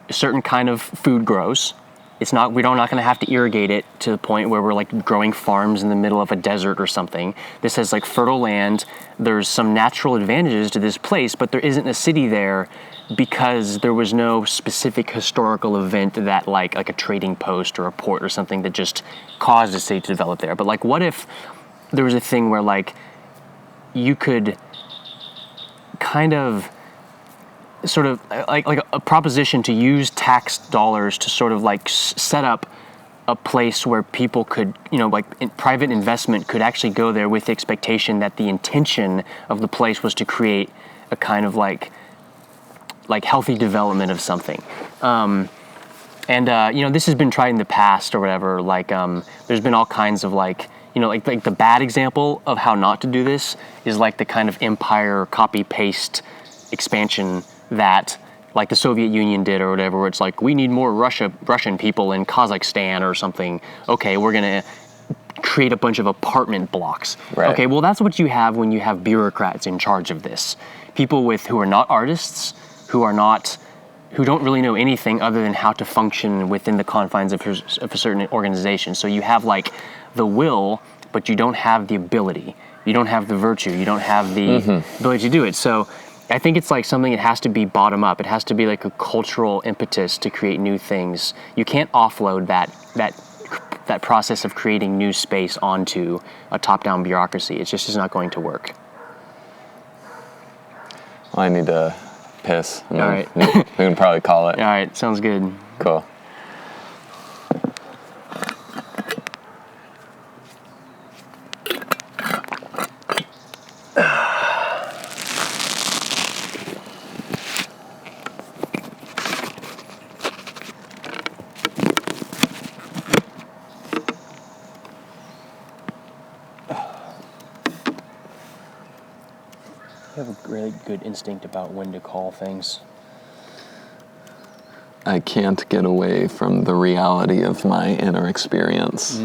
a certain kind of food grows. We're not going to have to irrigate it to the point where we're like growing farms in the middle of a desert or something. This has like fertile land. There's some natural advantages to this place, but there isn't a city there because there was no specific historical event that like a trading post or a port or something that just caused a city to develop there. But like, what if there was a thing where like you could kind of sort of like a proposition to use tax dollars to sort of like set up a place where people could, private investment could actually go there with the expectation that the intention of the place was to create a kind of like healthy development of something. This has been tried in the past or whatever. Like, there's been all kinds of like the bad example of how not to do this is like the kind of empire copy paste expansion that like the Soviet Union did or whatever, where it's like, we need more Russian people in Kazakhstan or something. Okay, we're going to create a bunch of apartment blocks. Right. Okay, well, that's what you have when you have bureaucrats in charge of this. People who are not artists, who don't really know anything other than how to function within the confines of a certain organization. So you have like the will, but you don't have the ability. You don't have the virtue. You don't have the ability to do it. So I think it's like something that has to be bottom up. It has to be like a cultural impetus to create new things. You can't offload that process of creating new space onto a top-down bureaucracy. It's just not going to work. Well, I need to piss. All right. We can probably call it. All right, sounds good. Cool. You have a really good instinct about when to call things. I can't get away from the reality of my inner experience.